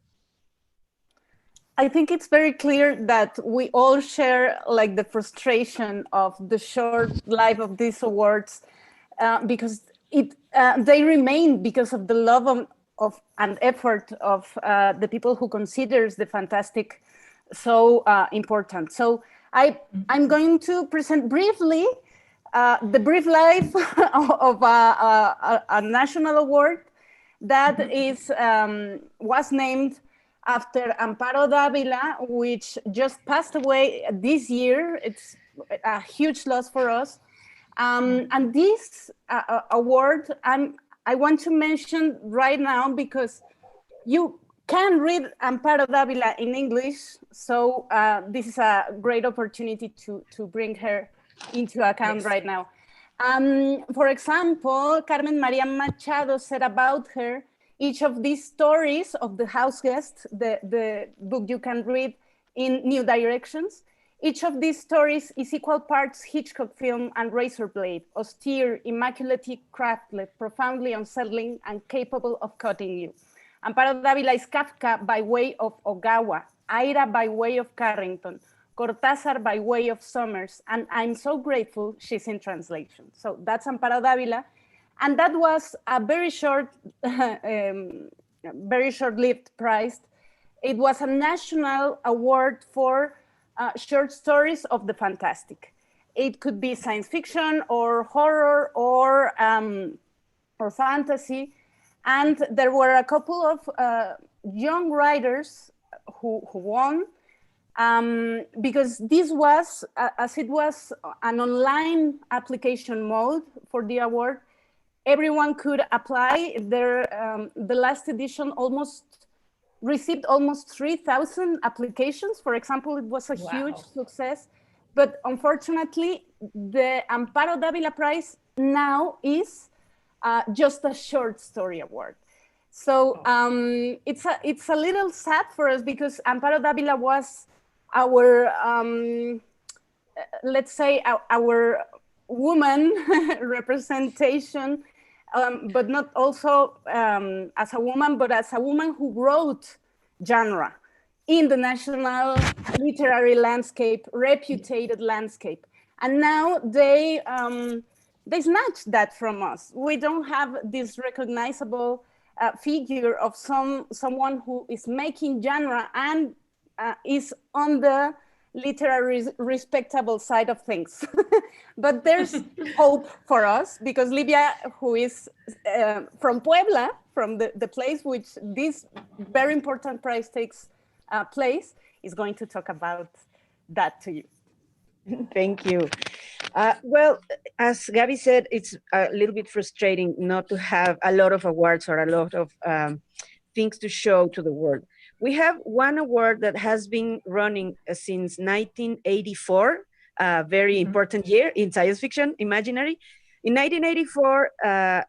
I think it's very clear that we all share like the frustration of the short life of these awards because they remain because of the love of and effort of the people who considers the fantastic so important. So I'm going to present briefly the brief life of a national award that was named after Amparo Dávila, which just passed away this year. It's a huge loss for us. And this award, I want to mention right now because you can read Amparo Dávila in English. So this is a great opportunity to bring her into account right now. For example, Carmen María Machado said about her, each of these stories of the house guest, the book you can read in New Directions, each of these stories is equal parts Hitchcock film and razor blade, austere, immaculately crafted, profoundly unsettling, and capable of cutting you. Amparo Dávila is Kafka by way of Ogawa, Aira by way of Carrington, Cortázar by way of Summers, and I'm so grateful she's in translation. So that's Amparo Dávila. And that was a very short-lived prize. It was a national award for short stories of the fantastic. It could be science fiction or horror or fantasy. And there were a couple of young writers who won because this was, as it was an online application mode for the award, everyone could apply. The last edition received almost 3,000 applications. For example, it was a huge success. But unfortunately, the Amparo Dávila Prize now is just a short story award. So it's a little sad for us because Amparo Dávila was our, let's say, our woman representation, but not also as a woman, but as a woman who wrote genre in the national literary landscape, reputed landscape. And now they snatched that from us. We don't have this recognizable figure of someone who is making genre and is on the literary respectable side of things. But there's hope for us because Livia, who is from Puebla, from the place which this very important prize takes place, is going to talk about that to you. Thank you. Well, as Gabi said, it's a little bit frustrating not to have a lot of awards or a lot of things to show to the world. We have one award that has been running since 1984, a very important year in science fiction, imaginary. In 1984, a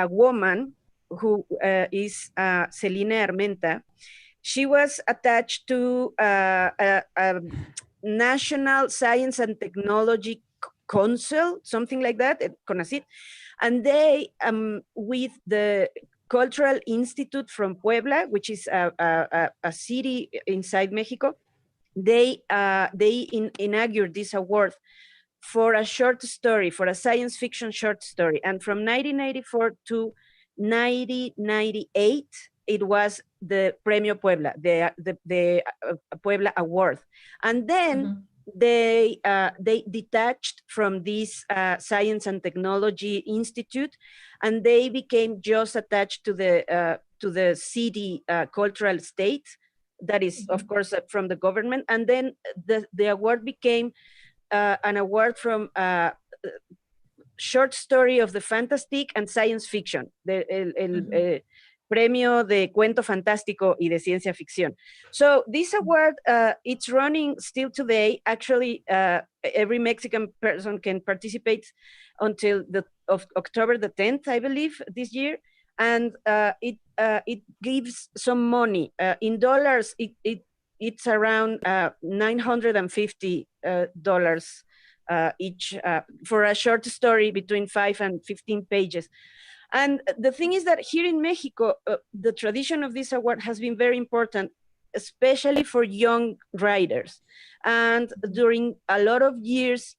woman who is Celina Armenta, she was attached to a National Science and Technology Council, something like that, CONACYT, and they, with the Cultural Institute from Puebla, which is a city inside Mexico, they inaugurated this award for a short story, for a science fiction short story. And from 1994 to 1998, it was the Premio Puebla, the Puebla Award. And then they detached from this Science and Technology Institute, and they became just attached to the city cultural state, that is, of course, from the government. And then the award became an award from short story of the fantastic and science fiction, el Premio de Cuento Fantástico y de Ciencia Ficción. So this award, it's running still today. Actually, every Mexican person can participate until October the 10th, I believe, this year. And it gives some money. In dollars, it's around $950 each for a short story between 5 and 15 pages. And the thing is that here in Mexico, the tradition of this award has been very important, especially for young writers. And during a lot of years,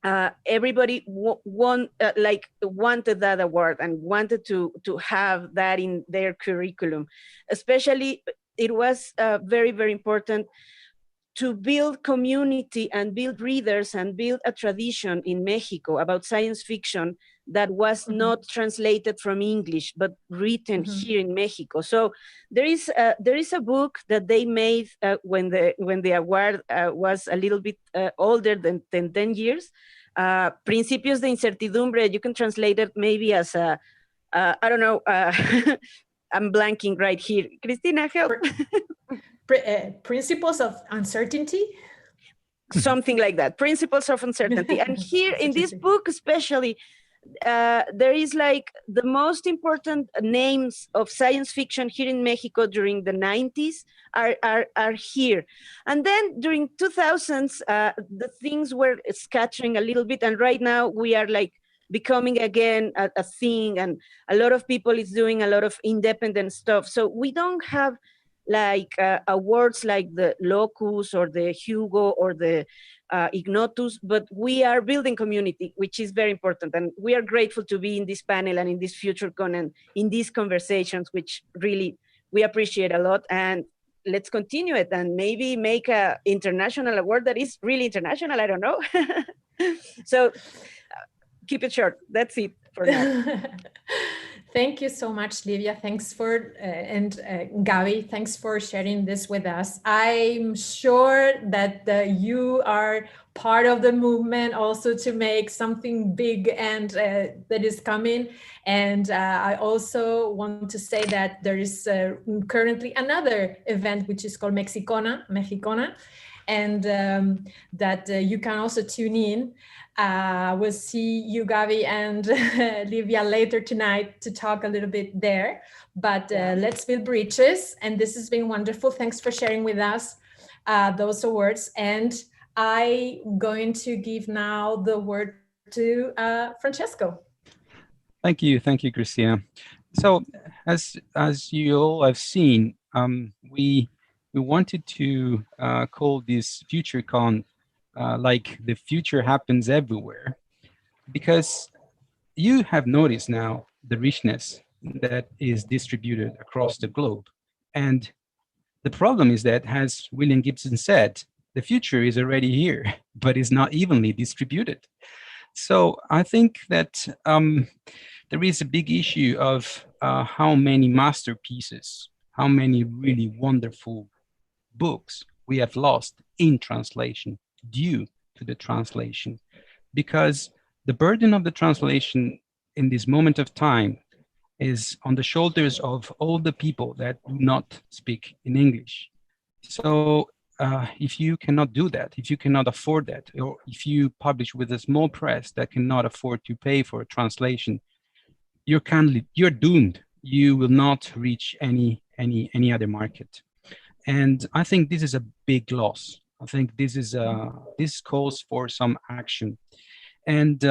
everybody wanted that award and wanted to have that in their curriculum. Especially, it was very, very important to build community and build readers and build a tradition in Mexico about science fiction that was not translated from English, but written here in Mexico. So there is a book that they made when the award was a little bit older than 10 years, Principios de Incertidumbre. You can translate it maybe as a, I don't know, I'm blanking right here. Cristina, help. Principles of Uncertainty? Something like that, Principles of Uncertainty. And here in this book especially, there is like the most important names of science fiction here in Mexico during the 90s are here. And then during 2000s, the things were scattering a little bit. And right now we are like becoming again a thing, and a lot of people is doing a lot of independent stuff. So we don't have like awards like the Locus or the Hugo or the Ignotus, but we are building community, which is very important. And we are grateful to be in this panel and in this FutureCon and in these conversations, which really we appreciate a lot. And let's continue it and maybe make an international award that is really international. I don't know. So keep it short. That's it for now. Thank you so much, Livia. Thanks for, and Gabi, thanks for sharing this with us. I'm sure that you are part of the movement also to make something big and that is coming. And I also want to say that there is currently another event which is called Mexicona, and that you can also tune in. We'll see you, Gabi, and Livia later tonight to talk a little bit there. But let's build bridges. And this has been wonderful. Thanks for sharing with us those awards. And I'm going to give now the word to Francesco. Thank you, Cristina. So as you all have seen, we wanted to call this FutureCon like the future happens everywhere, because you have noticed now the richness that is distributed across the globe. And the problem is that, as William Gibson said, the future is already here, but is not evenly distributed. So I think that there is a big issue of how many masterpieces, how many really wonderful books we have lost in translation due to the translation, because the burden of the translation in this moment of time is on the shoulders of all the people that do not speak in English. So if you cannot do that, if you cannot afford that, or if you publish with a small press that cannot afford to pay for a translation, you're doomed. You will not reach any other market. And I think this is a big loss. I think this calls for some action. And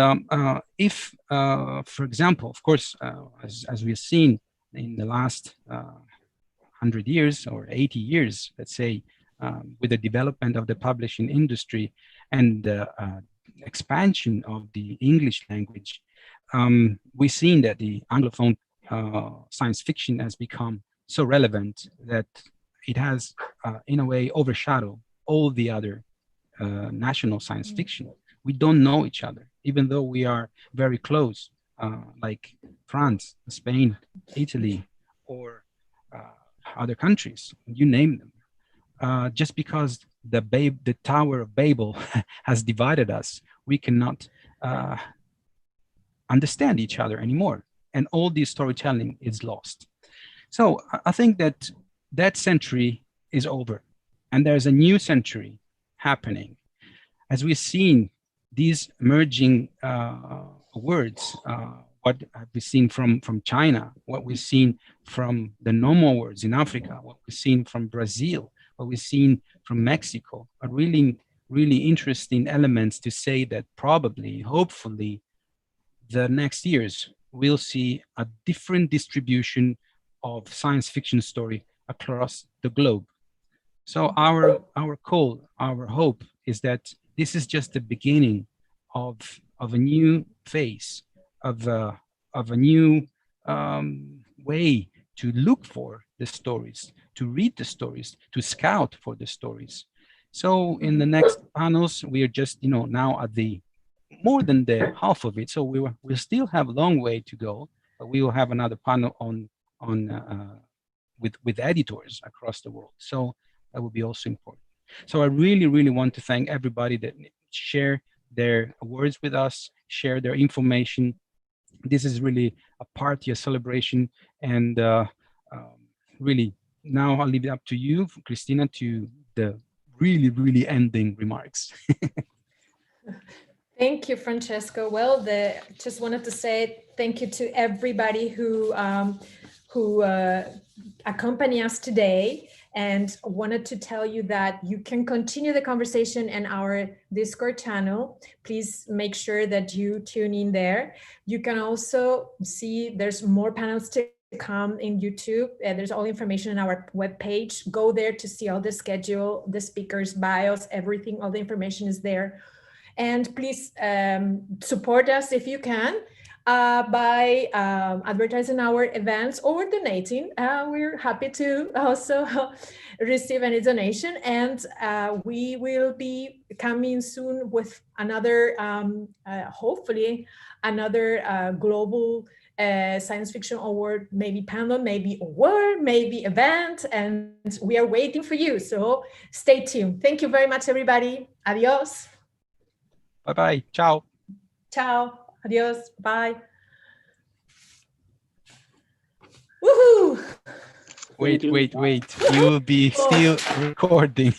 if, for example, of course, as we've seen in the last 100 years or 80 years, let's say, with the development of the publishing industry and the expansion of the English language, we've seen that the Anglophone science fiction has become so relevant that it has, in a way, overshadowed all the other national science fiction. We don't know each other, even though we are very close, like France, Spain, Italy, or other countries, you name them. Just because the Tower of Babel has divided us, we cannot understand each other anymore. And all this storytelling is lost. So I think that that century is over. And there's a new century happening. As we've seen these emerging words, what have we seen from China, what we've seen from the Nomo words in Africa, what we've seen from Brazil, what we've seen from Mexico, are really, really interesting elements to say that probably, hopefully, the next years we'll see a different distribution of science fiction story across the globe. So our call, our hope is that this is just the beginning of a new phase, of a new way to look for the stories, to read the stories, to scout for the stories. So in the next panels, we are just now at the more than the half of it. So we'll still have a long way to go, but we will have another panel on with editors across the world. So that would be also important. So I really, really want to thank everybody that share their words with us, share their information. This is really a party, a celebration, and really now I'll leave it up to you, Cristina, to the really, really ending remarks. Thank you, Francesco. Well, just wanted to say thank you to everybody who accompany us today, and wanted to tell you that you can continue the conversation in our Discord channel. Please make sure that you tune in there. You can also see there's more panels to come in YouTube. There's all information on our webpage. Go there to see all the schedule, the speakers, bios, everything, all the information is there. And please support us if you can by advertising our events or donating. We're happy to also receive any donation. And we will be coming soon with another, hopefully, another global science fiction award, maybe panel, maybe award, maybe event, and we are waiting for you. So stay tuned. Thank you very much, everybody. Adios. Bye-bye. Ciao. Ciao. Adios. Bye. Woohoo! Wait. You will be still recording.